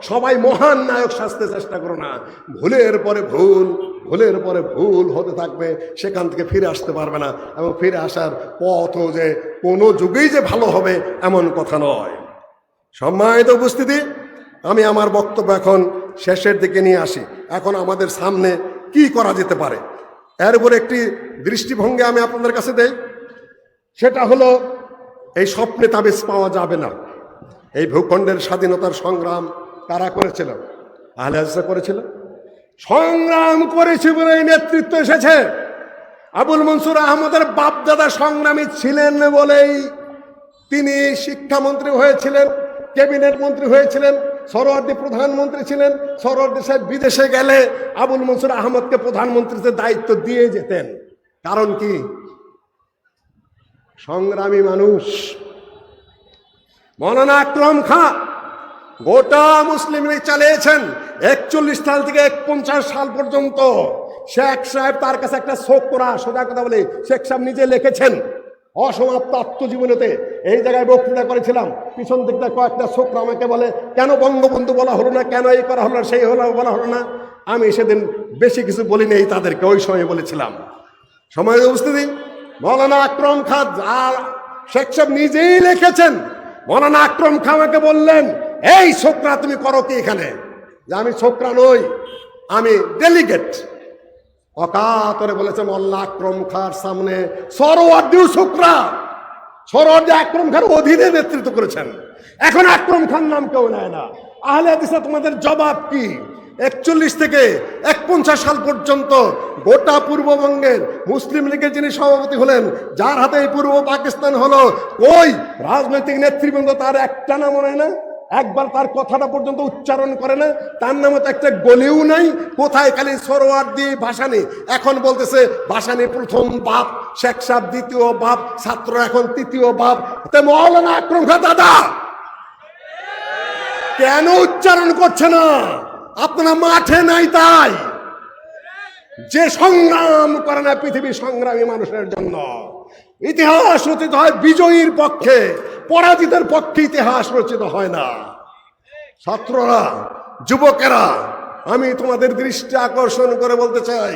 সবাই মহান নায়ক সাজতে চেষ্টা করো না। ভুলের পরে ভুল, ভুলের পরে ভুল হতে থাকবে, সেখান থেকে ফিরে আসতে পারবে না। এবং ফিরে আসার পথও যে কোনো যুগেই যে ভালো হবে এমন কথা নয়। সম্মানিত উপস্থিতি, আমি আমার বক্তব্য এখন শেষের দিকে নিয়ে আসি। এখন আমাদের সামনে কি করা যেতে পারে, এর উপর একটি দৃষ্টিভঙ্গি আমি আপনাদের কাছে দেই। সেটা হলো, এই স্বপ্নে তাবিজ পাওয়া যাবে না। এই ভূখণ্ডের স্বাধীনতার সংগ্রাম কারা করেছিল? আহলে হাদিসরা করেছিল। সংগ্রাম করেছে বলে নেতৃত্ব এসেছে। আবুল মনসুর আহমদের বাপদাদা সংগ্রামী ছিলেন বলেই তিনি শিক্ষামন্ত্রী হয়েছিলেন, ক্যাবিনেট মন্ত্রী হয়েছিলেন, সরওয়ার্দী প্রধানমন্ত্রী ছিলেন। সরওয়ার্দী সাহেব বিদেশে গেলে আবুল মনসুর আহমদকে প্রধানমন্ত্রীর দায়িত্ব দিয়ে যেতেন। কারণ কি? সংগ্রামী মানুষ। মৌলানা আকরম খাঁ গোটা মুসলিম লীগ চালিয়েছেন 41 সাল থেকে 49 সাল পর্যন্ত। শেখ সাহেব তার কাছে একটা ছোকরা, সোজা কথা বলে শেখ সাহেব নিজে লিখেছেন অসমাপ্ত আত্মজীবনীতে। এই জায়গায় বক্তৃতা করেছিলাম, পিছন দিকটা কয়েকটা ছোকরা আমাকে বলে, কেন বঙ্গবন্ধু বলা হলো না, কেন এই করা হলো না, সেই হলো বলা হলো না। আমি সেদিন বেশি কিছু বলিনি, তাদেরকে ওই সময় বলেছিলাম। সময়ের উপস্থিতি, মৌলানা আকরম খাঁ আর শেখ সাহেব নিজেই লিখেছেন। মৌলানা আকরম খাঁ আমাকে বললেন, এই ছোকরা তুমি করো কি এখানে? যে আমি ছোকরা নই, আমি ডেলিগেট। অকাতরে বলেছে মোল্লা আকরম খাঁর সামনে সরওয়ার্দীও ছোকরা। সরওয়ার্দী আকরম খাঁর অধীনে নেতৃত্ব করেছেন। এখন আকরম খান নাম কেউ নেয় না। আহলে হাদিসরা তোমাদের জবাব কি? 41 থেকে 49 সাল পর্যন্ত গোটা পূর্ববঙ্গের মুসলিম লীগের যিনি সভাপতি হলেন, যার হাতে এই পূর্ব পাকিস্তান হলো, ওই রাজনৈতিক নেতৃবৃন্দ তার একটা নাম নেয় না, একবার তার কথাটা পর্যন্ত উচ্চারণ করে না। তার নামে তো একটা গলিও নাই। কোথায় খালি সরওয়ার্দী, ভাসানী। এখন বলতেছে ভাসানী প্রথম বাপ, শেখ সাহেব দ্বিতীয় বাপ, ছাত্র এখন তৃতীয় বাপ। মৌলানা আকরম খাঁ দাদা কেন উচ্চারণ করছে না? আপনারা মাঠে নাই তাই। যে সংগ্রাম করে না পৃথিবীর সংগ্রামী মানুষের জন্য। ইতিহাস রচিত হয় বিজয়ীর পক্ষে, পরাজিতের পক্ষে ইতিহাস রচিত হয় না। ছাত্ররা, যুবকেরা, আমি তোমাদের দৃষ্টি আকর্ষণ করে বলতে চাই,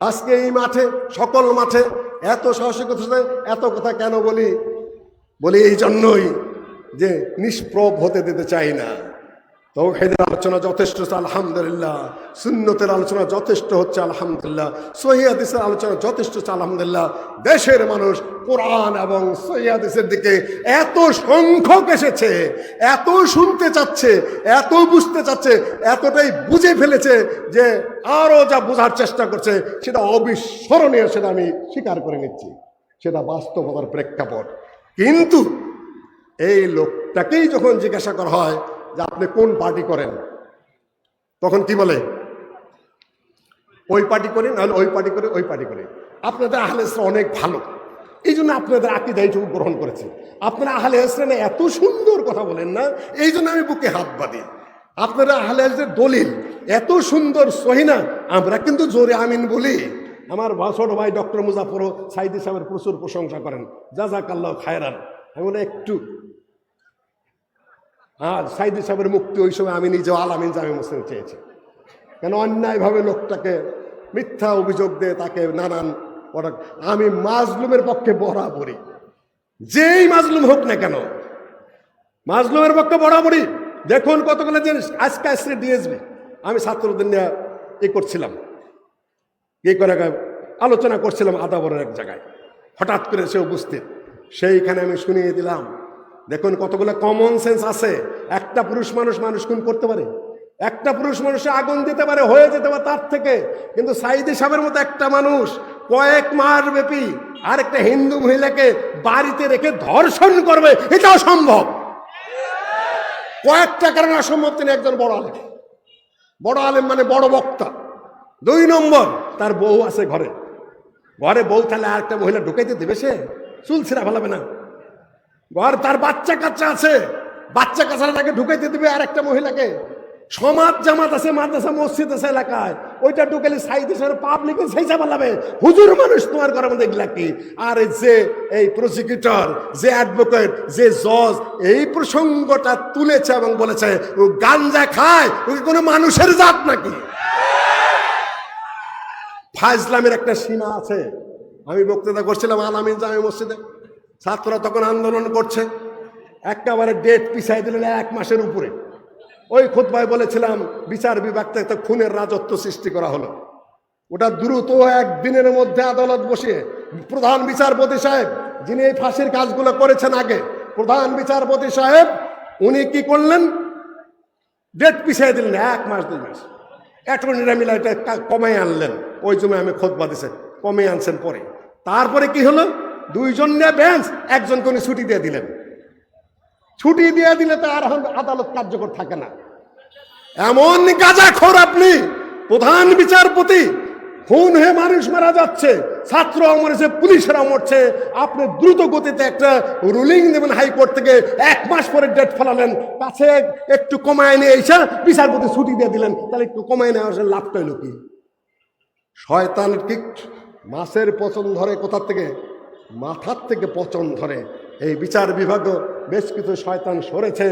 আজকে এই মাঠে, সকল মাঠে এত সাহসিকতা, এত কথা কেন বলি? এই জন্যই যে নিষ্প্রভ হতে দিতে চাই না। তাওহীদের আলোচনা যথেষ্ট হচ্ছে আলহামদুলিল্লাহ, সুন্নতের আলোচনা যথেষ্ট হচ্ছে আলহামদুলিল্লাহ, সহিহ হাদিসের আলোচনা যথেষ্ট হচ্ছে আলহামদুলিল্লাহ। দেশের মানুষ কোরআন এবং সহিহ হাদিসের দিকে এত সংখ্যক এসেছে, এত শুনতে চাচ্ছে, এত বুঝতে চাচ্ছে, এতটাই বুঝে ফেলেছে যে আরও যা বোঝার চেষ্টা করছে সেটা অবিস্মরণীয়, সেটা আমি স্বীকার করে নিচ্ছি, সেটা বাস্তবতার প্রেক্ষাপট। কিন্তু এই লোকটাকেই যখন জিজ্ঞাসা করা হয় যে আপনি কোন পার্টি করেন, তখন কি বলে? ওই পার্টি করি, নাহলে ওই পার্টি করে, ওই পার্টি করে। আপনাদের আহলে ইসলাম অনেক ভালো, এই জন্য আপনাদের আকীদা এইটুকু গ্রহণ করেছি। আপনারা আহলে ইসলামে এত সুন্দর কথা বলেন না, এই জন্য আমি বুকে হাত বাঁধি। আপনারা আহলে ইসলামের দলিল এত সুন্দর সহি না, আমরা কিন্তু জোরে আমিন বলি। আমার ছোট ভাই ডক্টর মুজাফরও সাইদি সাহেবের প্রচুর প্রশংসা করেন, জাযাকাল্লাহ খায়রান। আমি বলে একটু সাইদি সাহেবের মুক্তি ওই সময় আমি নিজেও আলামিন জামে মসজিদে চেয়েছি, কেন অন্যায়ভাবে লোকটাকে মিথ্যা অভিযোগ দিয়ে তাকে নানান। আমি মাজলুমের পক্ষে বরাবরই, যেই মাজলুম হোক না কেন, মাজলুমের পক্ষে বরাবরই। দেখুন কতগুলো জিনিস আজকে আসলে ডিএসবি, আমি ছাত্রদের নিয়ে করছিলাম, আলোচনা করছিলাম আদাবরের এক জায়গায়, হঠাৎ করে সে উপস্থিত, সেইখানে আমি শুনিয়ে দিলাম। দেখুন কতগুলো কমন সেন্স আছে। একটা পুরুষ মানুষ খুন করতে পারে, একটা পুরুষ মানুষে আগুন দিতে পারে, হয়ে যেতে পারে তার থেকে, কিন্তু সাইদি সাহেবের মতো একটা মানুষ কয়েক মাস ব্যাপী আর একটা হিন্দু মহিলাকে বাড়িতে রেখে ধর্ষণ করবে, এটাও সম্ভব। কয়েকটা কারণে অসম্ভব। তিনি একজন বড় আলেম, বড় আলেম মানে বড় বক্তা। 2 নম্বর, তার বউ আছে ঘরে, ঘরে বউ তাহলে আর একটা মহিলা ঢুকাইতে দেবে? সে চুল ছিঁড়া ফেলাবে না? ঘর তার বাচ্চা কাচ্চা আছে, বাচ্চা কাচ্চারা তাকে ঢুকাইতে দিবে আর একটা মহিলাকে? সমাজ জামাত আছে, মাদ্রাসা মসজিদ আছে এলাকায়, ওইটা ঢুকালে সাইদি সাহেব পাবলিকে সেইসা বলাবে হুজুর মানুষ তোমার ঘরের মধ্যে এগুলা কি? আর যে এই প্রসিকিউটর, যে অ্যাডভোকেট, যে জজ এই প্রসঙ্গটা তুলেছে এবং বলেছে ও গাঞ্জা খায়, ও কোনো মানুষের জাত নাকি? ফাজলামের একটা সীমা আছে। আমি বক্তৃতা করছিলাম আলামিন জামে মসজিদে, ছাত্ররা তখন আন্দোলন করছে, একেবারে ডেট পিছাই দিলেন 1 মাসের উপরে। ওই খুতবায় বলেছিলাম বিচার বিভাগ থেকে খুনের রাজত্ব সৃষ্টি করা হলো, ওটা দ্রুত 1 দিনের মধ্যে আদালত বসিয়ে প্রধান বিচারপতি সাহেব, যিনি এই ফাঁসির কাজগুলো করেছেন আগে, প্রধান বিচারপতি সাহেব উনি কি করলেন? ডেট পিছাই দিলেন 1 মাস 2 মাস। অ্যাটর্নিরা মিলে এটা কমাই আনলেন, ওই জন্য আমি খুতবা দিছে কমে আনছেন পরে। তারপরে কি হলো? 2 জন নিয়ে বেঞ্চ, একজনকে উনি ছুটি দিয়ে দিলেন। ছুটি দিয়ে দিলে তো আর আদালত কার্যকর থাকে না। এমন গাঁজাখোর আপনি, প্রধান বিচারপতি, খুন হয়ে মানুষ মারা যাচ্ছে, ছাত্ররাও মরেছে, পুলিশেরাও মরছে, আপনি দ্রুত গতিতে একটা রুলিং দেবেন হাইকোর্ট থেকে, 1 মাস পরে ডেট ফেলালেন, কাছে একটু কমায় নিয়ে এসে বিচারপতি ছুটি দিয়ে দিলেন, তাহলে একটু কমায় নেওয়া লাভটা হলো কি? শয়তানের ঠিক মাছের পচন ধরে কোথার থেকে? মাথার থেকে পচন ধরে। এই বিচার বিভাগও বেশ কিছু শয়তান সরেছে,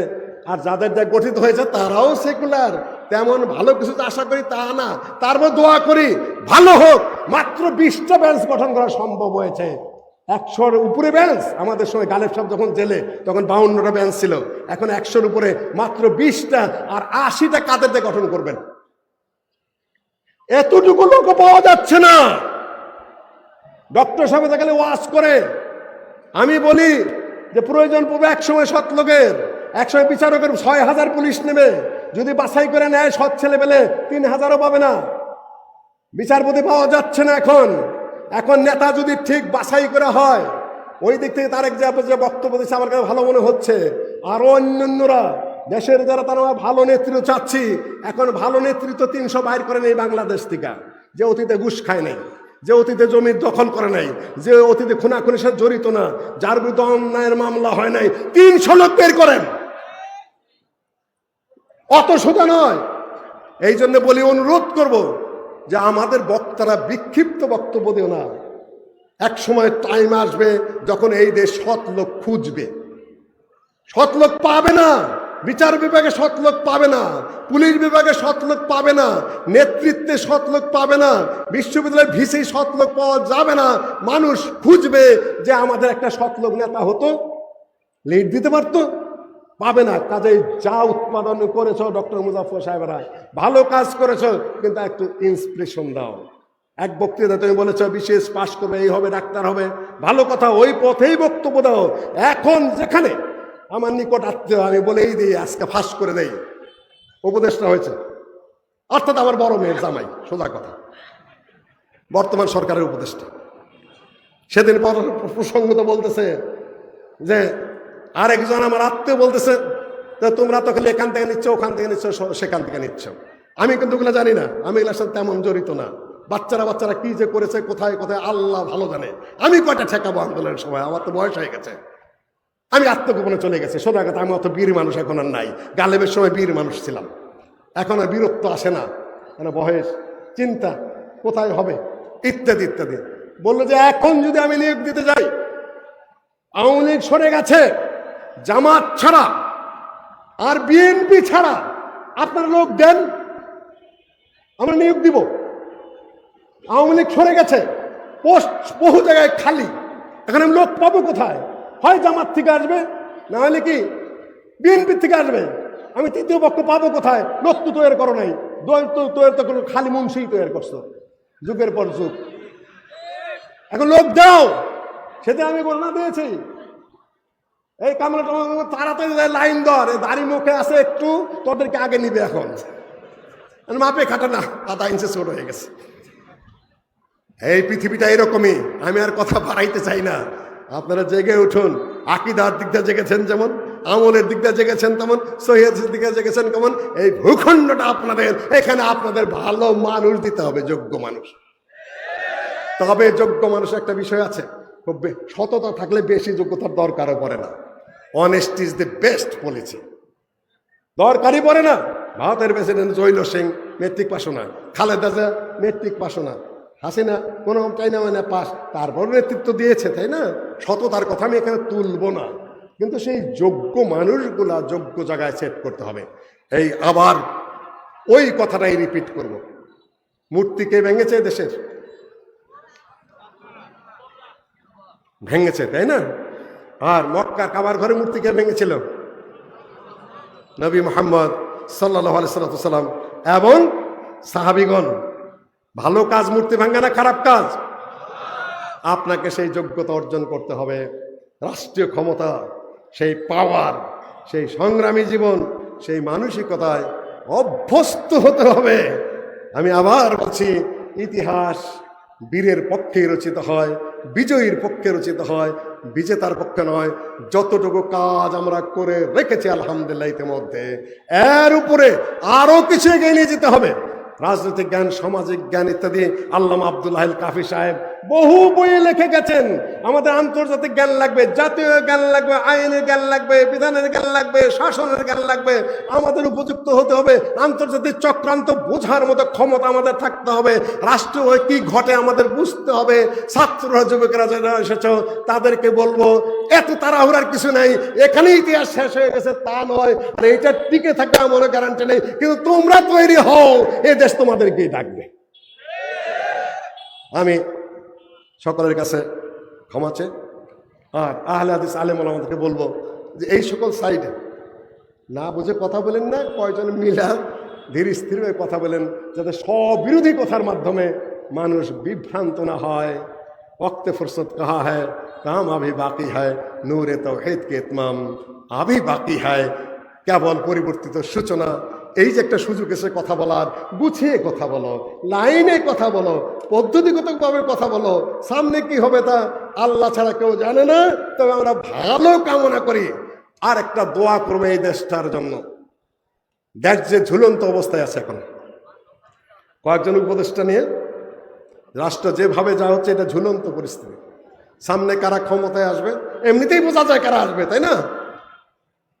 আর যাদের যা গঠিত হয়েছে তারাও সেকুলার, তেমন ভালো কিছু আশা করি তা না। তারপর দোয়া করি ভালো হোক। মাত্র 20টা বেঞ্চ গঠন করা সম্ভব হয়েছে, 100-র উপরে বেঞ্চ। আমাদের সময় গালেব সাহেব যখন জেলে তখন 52টা বেঞ্চ ছিল, এখন 100-র উপরে মাত্র 20টা, আর 80টা কাদের দিয়ে গঠন করবেন? এতটুকু লোক পাওয়া যাচ্ছে না। ডক্টর সাহেব গেলে ওয়াজ করে, আমি বলি যে প্রয়োজন পড়বে একসময় সৎ লোকের, একসময় বিচারকের 6000 পুলিশ নেবে, যদি বাছাই করে নেয় সৎ ছেলে পেলে 3000ও পাবে না। বিচারপতি পাওয়া যাচ্ছে না এখন নেতা যদি ঠিক বাছাই করা হয়, ওই দিক থেকে তারেক যে বক্তব্য দিচ্ছে আমার কাছে ভালো মনে হচ্ছে। আরো অন্যান্যরা দেশের যারা, তারা ভালো নেতৃত্ব চাচ্ছি। এখন ভালো নেতৃত্ব 300 বাইর করে নেই বাংলাদেশ থেকে, যে অতীতে ঘুষ খায় নাই, যে অতীতে জমির দখল করে নাই, যে অতীতে খুনাখুনির সাথে জড়িত না, যার বিরুদ্ধে অন্যায়ের মামলা হয় নাই, 300 লোক বের করেন। অত সোজা নয়। এই জন্য বলি, অনুরোধ করব যে আমাদের বক্তারা বিক্ষিপ্ত বক্তব্য দিও না। এক সময় টাইম আসবে যখন এই দেশ সৎ লোক খুঁজবে, সৎ লোক পাবে না। বিচার বিভাগে সৎ লোক পাবে না, পুলিশ বিভাগে সৎ লোক পাবে না, নেতৃত্বে সৎ লোক পাবে না, বিশ্ববিদ্যালয়ের ভিসি সৎ লোক পাওয়া যাবে না। মানুষ খুঁজবে যে আমাদের একটা সৎ লোক নেতা হতো, লিড দিতে পারতো, পাবে না। কাজেই যা উৎপাদন করেছ ডক্টর মুজাফফর সাহেবরা, ভালো কাজ করেছ, কিন্তু একটু ইন্সপিরেশন দাও। এক বক্তৃতা তুমি বলেছ বিশেষ পাশ করবে, এই হবে, ডাক্তার হবে, ভালো কথা, ওই পথেই বক্তব্য দাও। এখন যেখানে আমার নিকট আত্মীয়, আমি বলেই দিই, আজকে ফাঁস করে দেই, উপদেশটা হয়েছে, অর্থাৎ আমার বড় মেয়ের জামাই, সোজা কথা, বর্তমান সরকারের উপদেষ্টা। সেদিন প্রসঙ্গত বলতেছে যে আরেকজন আমার আত্মীয় বলতেছে, তোমরা তো খালি এখান থেকে নিচ্ছ, ওখান থেকে নিচ্ছ, সেখান থেকে নিচ্ছ। আমি কিন্তু ওগুলো জানি না, আমি এগুলোর সাথে তেমন জড়িত না। বাচ্চারা কি যে করেছে, কোথায় কোথায় আল্লাহ ভালো জানে। আমি কয়টা ঠেকাবো আন্দোলনের সময়, আমার তো বয়স হয়ে গেছে, আমি আত্মগোপনে চলে গেছি। সোজা কথা, আমি অত বীর মানুষ এখন আর নাই। গালেবের সময় বীর মানুষ ছিলাম, এখন আর বীরত্ব আসে না, কেন বয়স, চিন্তা, কোথায় হবে, ইত্যাদি ইত্যাদি। বললো যে এখন যদি আমি নিয়োগ দিতে যাই, আওয়ামী লীগ সরে গেছে, জামাত ছাড়া আর বিএনপি ছাড়া আপনার লোক দেন, আমরা নিয়োগ দিব। আওয়ামী লীগ সরে গেছে, পোস্ট বহু জায়গায় খালি, এখন আমি লোক পাবো কোথায়? হয় জামাত থেকে আসবে, না হলে কি বিএনপি থেকে আসবে। আমি তৃতীয় পক্ষ পাবো কোথায়? লোক তো তৈরি করো নাই, তৈরি তো খালি মুন্সি তৈরি করছো যুগের পর যুগ। এখন লোক দাও। সেদিন আমি ঘোষণা দিয়েছি, এই কামরা তাড়াতাড়ি লাইন ধর, দাড়ি মুখে আছে একটু, তোদেরকে আগে নিবে। এখন মাপে খাটা না, 0.5 ইঞ্চি ছোট হয়ে গেছে। এই পৃথিবীটা এরকমই, আমি আর কথা বাড়াইতে চাই না। আপনারা জেগে উঠুন, আকীদার দিক দিয়ে জেগেছেন যেমন, আমলের দিক দিয়ে জেগেছেন তেমন, সহিদের দিকে জেগেছেন কেমন। এই ভূখণ্ডটা আপনাদের, এখানে আপনাদের ভালো মানুষ দিতে হবে, যোগ্য মানুষ। তবে যোগ্য মানুষ একটা বিষয় আছে, খুব সততা থাকলে বেশি যোগ্যতার দরকারও পড়ে না। Honesty is the best policy, দরকারই পড়ে না। ভারতের প্রেসিডেন্ট জৈল সিং মেট্রিক পাশও না, খালেদা জিয়া মেট্রিক পাশও না, হাসিনা কোনো চাইনা মানে পাস, তারপর নেতৃত্ব দিয়েছে, তাই না? সততার কথা আমি এখানে তুলব না, কিন্তু সেই যোগ্য মানুষগুলা যোগ্য জায়গায় সেট করতে হবে। এই আবার ওই কথাটাই রিপিট করব। মূর্তি কে ভেঙেছে দেশের? ভেঙেছে, তাই না? আর মক্কার কাবার ঘরে মূর্তি কে ভেঙেছিল? নবী মুহাম্মদ সাল্লাল্লাহু আলাইহি সাল্লাম এবং সাহাবীগণ। ভালো কাজ মূর্তি ভাঙা না খারাপ কাজ? আপনাকে সেই যোগ্যতা অর্জন করতে হবে, রাষ্ট্রীয় ক্ষমতা, সেই পাওয়ার, সেই সংগ্রামী জীবন, সেই মানসিকতায় অভ্যস্ত হতে হবে। আমি আবার বলছি, ইতিহাস বীরের পক্ষে রচিত হয়, বিজয়ীর পক্ষে রচিত হয়, বিজেতার পক্ষে নয়। যতটুকু কাজ আমরা করে রেখেছি আলহামদুলিল্লাহ, ইতিমধ্যে এর উপরে আরো কিছু এগিয়ে নিয়ে যেতে হবে। রাজনৈতিক জ্ঞান, সামাজিক জ্ঞান ইত্যাদি আল্লামা আব্দুল কাফি সাহেব বহু বইয়ে লিখে গেছেন। আমাদের আন্তর্জাতিক জ্ঞান লাগবে, জাতীয় জ্ঞান লাগবে, আইনের জ্ঞান লাগবে, বিধানের জ্ঞান লাগবে, শাসনের জ্ঞান লাগবে। আমাদের উপযুক্ত হতে হবে, আন্তর্জাতিক চক্রান্ত বোঝার মতো ক্ষমতা আমাদের থাকতে হবে। রাষ্ট্র কি ঘটে আমাদের বুঝতে হবে। ছাত্ররা, যুবকেরা যারা এসেছ তাদেরকে বলবো, এত তাড়াহুড়ার কিছু নাই, এখানে ইতিহাস শেষ হয়ে গেছে তা নয়, আর এটা টিকে থাকবে আমার গ্যারান্টি নেই, কিন্তু তোমরা তৈরি হও, এ দেশ তোমাদেরকেই ডাকবে। আমি সকলের কাছে ক্ষমা চেয়ে আর আহলে হাদিস আলেম ওলামাদেরকে বলবো যে এই সকল সাইডে না বুঝে কথা বলেন না, কয়জন মিলা ধীর স্থিরভাবে কথা বলেন, যাতে স্ববিরোধী কথার মাধ্যমে মানুষ বিভ্রান্ত না হয়। वक्त फुर्सत कहा है, काम अभी बाकी है, नूरे तौहीद के इतमाम अभी बाकी है। কেবল পরিবর্তিত সূচনা। এই যে একটা সুযোগ এসে কথা বলার, গুছিয়ে কথা বলো, লাইনে কথা বলো, পদ্ধতিগতভাবে কথা বলো। সামনে কি হবে তা আল্লাহ ছাড়া কেউ জানে না, তবে আমরা ভালো কামনা করি। আর একটা দোয়া করবে এই দেশটার জন্য। দেশ যে ঝুলন্ত অবস্থায় আছে, এখন কয়েকজন উপদেষ্টা নিয়ে রাষ্ট্র যেভাবে যা হচ্ছে, এটা ঝুলন্ত পরিস্থিতি। সামনে কারা ক্ষমতায় আসবে এমনিতেই বোঝা যায় কারা আসবে, তাই না?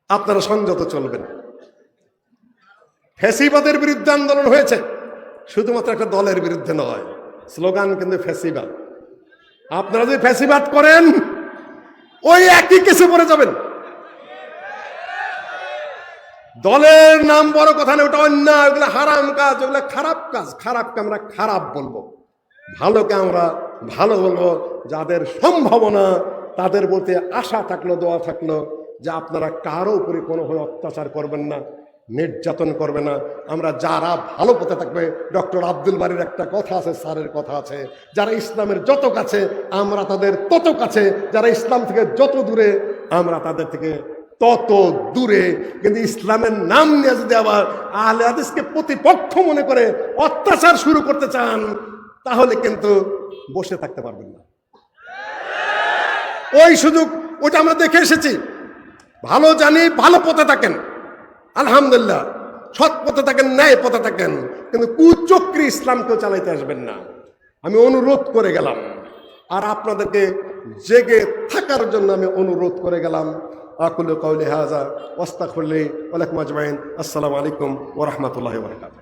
আপনারা সংযত চলবেন। ফ্যাসিবাদের বিরুদ্ধে আন্দোলন হয়েছে, শুধুমাত্র একটা দলের বিরুদ্ধে নয়, স্লোগান কিন্তু ফ্যাসিবাদ। আপনারা যদি ফ্যাসিবাদ করেন, ওই একই কেসে পড়ে যাবেন। দলের নাম বড় কথা না, ওটা অন্যায়, ওগুলো হারাম কাজ, ওগুলো খারাপ কাজ। খারাপকে আমরা খারাপ বলবো, ভালোকে আমরা ভালো বলবো। যাদের সম্ভাবনা, তাদের বলতে আশা থাকলো, দোয়া থাকলো, যে আপনারা কারো উপরে কোনোভাবে অত্যাচার করবেন না, নির্যাতন করবে না। আমরা যারা ভালো পথে থাকবে, ডক্টর আব্দুল বারীর একটা কথা আছে, স্যারের কথা আছে, যারা ইসলামের যত কাছে আমরা তাদের তত কাছে, যারা ইসলাম থেকে যত দূরে আমরা তাদের থেকে তত দূরে। কিন্তু ইসলামের নাম নিয়ে যদি আবার আহলে হাদিসকে প্রতিপক্ষ মনে করে অত্যাচার শুরু করতে চান, তাহলে কিন্তু বসে থাকতে পারবেন না। ওই সুযোগ ওটা আমরা দেখে এসেছি, ভালো জানি, ভালো পথে থাকেন, আলহামদুলিল্লাহ, সৎ পথে থাকেন, ন্যায় পথে থাকেন, কিন্তু কুচক্রী ইসলামকেও চালাইতে আসবেন না। আমি অনুরোধ করে গেলাম, আর আপনাদেরকে জেগে থাকার জন্য আমি অনুরোধ করে গেলাম। আকুলু কাউলি হাযা ওয়াস্তাগফিরুল্লাহ ওয়া লাকুম আজমাইন। আসসালামু আলাইকুম ওয়া রাহমাতুল্লাহি ওয়া বারাকাতুহু।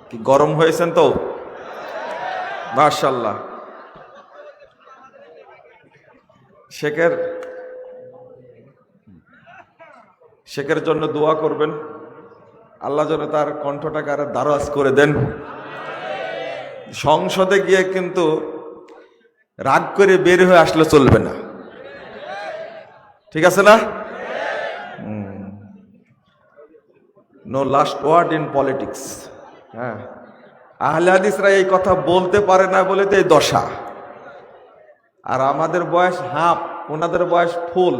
কি গরম হয়েছেন তো, মাশাআল্লাহ। শেখের জন্য দোয়া করবেন, আল্লাহ যেন তার কণ্ঠটাকে আরো দারাজ করে দেন। সংসদে গিয়ে কিন্তু রাগ করে বের হয়ে আসলে চলবে না, ঠিক আছে না? No last word in politics. হ্যাঁ, আহলে হাদিসরা এই কথা বলতে পারে না বলে তো এই দশা। আর আমাদের বয়স হাফ, ওনাদের বয়স ফুল।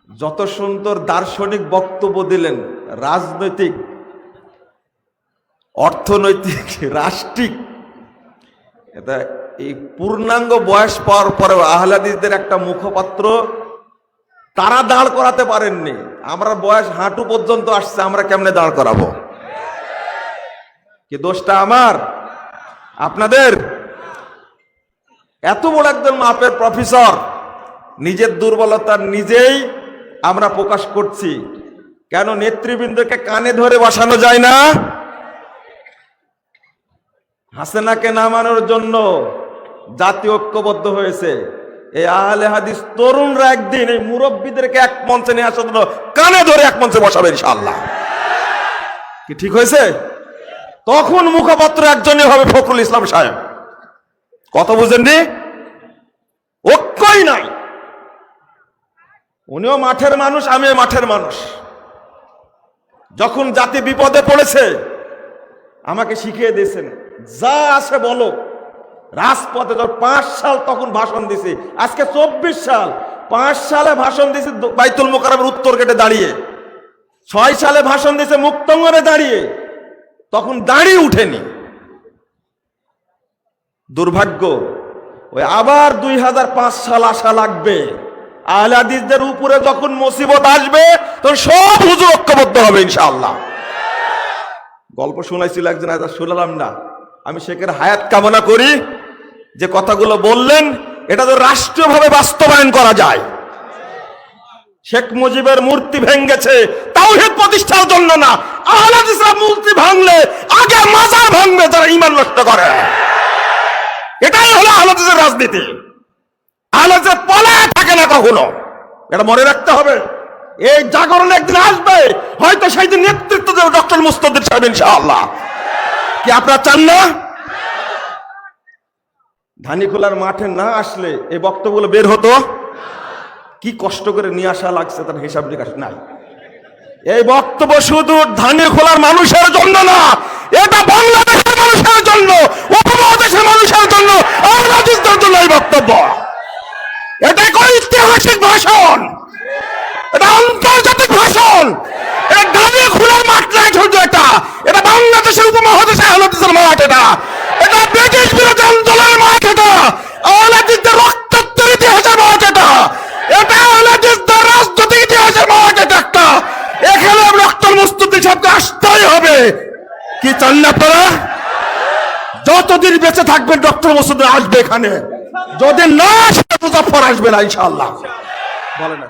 যত সুন্দর দার্শনিক বক্তব্য দিলেন, রাজনৈতিক, অর্থনৈতিক, রাষ্ট্রিক, এটা এই পূর্ণাঙ্গ বয়স পাওয়ার পরে আহলে হাদিসদের একটা মুখপাত্র তারা দাঁড় করাতে পারেননি। আমরা বয়স হাঁটু পর্যন্ত আসছে, আমরা কেমনে দাঁড় করাবো? কি দোষটা আমার, আপনাদের? এত বড় একজন মাপের প্রফেসর, নিজের দুর্বলতা নিজেই আমরা প্রকাশ করছি। কেন নেতৃবৃন্দকে কানে ধরে বসানো যায় না? হাসেনাকে নামানোর জন্য জাতি ঐক্যবদ্ধ হয়েছে। এই আহলে হাদিস তরুণরা একদিন এই মুরব্বীদেরকে এক মঞ্চে নিয়ে আসার জন্য কানে ধরে এক মঞ্চে বসাবে ইনশাআল্লাহ। কি ঠিক হয়েছে? তখন মুখপাত্র একজনই হবে, ফখরুল ইসলাম সাহেব। কত বুঝেননি? ঐক্যই নাই। উনিও মাঠের মানুষ, আমিও মাঠের মানুষ। যখন জাতি বিপদে পড়েছে আমাকে শিখিয়ে দিয়েছেন, যা আছে বলো। রাজপথে যখন 5 সাল তখন ভাষণ দিছি, আজকে 24 সাল। 5 সালে ভাষণ দিছি বাইতুল মোকাররমের উত্তর গেটে দাঁড়িয়ে, 6 সালে ভাষণ দিছে মুক্তাঙ্গনে দাঁড়িয়ে, তখন দাঁড়িয়ে উঠেনি। দুর্ভাগ্য, ওই আবার 2005 সাল আসা লাগবে। আহলে হাদিসদের উপরে যখন মুসিবত আসবে তখন সব হুজুর ঐক্যবদ্ধ হবে ইনশাআল্লাহ। গল্প শোনাইছিল একজন, আজ শুনলাম না। আমি শেখের হায়াত কামনা করি, যে কথাগুলো বললেন এটা তো রাষ্ট্রীয়ভাবে বাস্তবায়ন করা যায়। শেখ মুজিবের মূর্তি ভেঙেছে তাওহীদ প্রতিষ্ঠার জন্য না। আহলে হাদিসরা মূর্তি ভাঙলে আগে মাজার ভাঙবে যারা ঈমান নষ্ট করে। এটাই হলো আহলে হাদিসের রাজনীতি। আহলে হাদিস পলায় থাকে না কখনো, এটা মনে রাখতে হবে। এই জাগরণ একদিন আসবে, হয়তো সেই দিন নেতৃত্ব দেবে ডক্টর মুস্তাফিজ সাহেব ইনশাআল্লাহ। কি আপনারা চান না? ধানীখোলার মাঠে না আসলে এই বক্তব্যগুলো বের হতো। কি কষ্ট করে নিয়ে আসা লাগছে তার হিসাব নিকাশ নাই। এই বক্তব্য শুধু ধানীখোলার মানুষের জন্য না, এটা বাংলাদেশের মানুষের জন্য, উপমহাদেশের মানুষের জন্য, আহলে হাদিসদের জন্য এই বক্তব্য। এটা কোন ঐতিহাসিক ভাষণ, এটা আন্তর্জাতিক ভাষণ। এটা ধানীখোলার মাঠ নাই শুধু, এটা বাংলাদেশের উপমহাদেশের আহলে হাদিসের মাঠ। এটা ব্রিটিশ বিরোধী আন্দোলনের মাঠ। এটা আহলে হাদিসদের রক্তাক্তের ইতিহাসের মাঠ। এটা আহলে হাদিসদের রাজনৈতিক ইতিহাসের মাঠ। এটা এখানে ডক্টর মুস্তাফিজ সাহেবকে আসতেই হবে। কি চান না আপনারা? যতদিন বেঁচে থাকবেন ডক্টর মুস্তাফিজ আসবে এখানে, যদি না আসে মুজাফফর আসবে না ইনশাআল্লাহ। বলেন।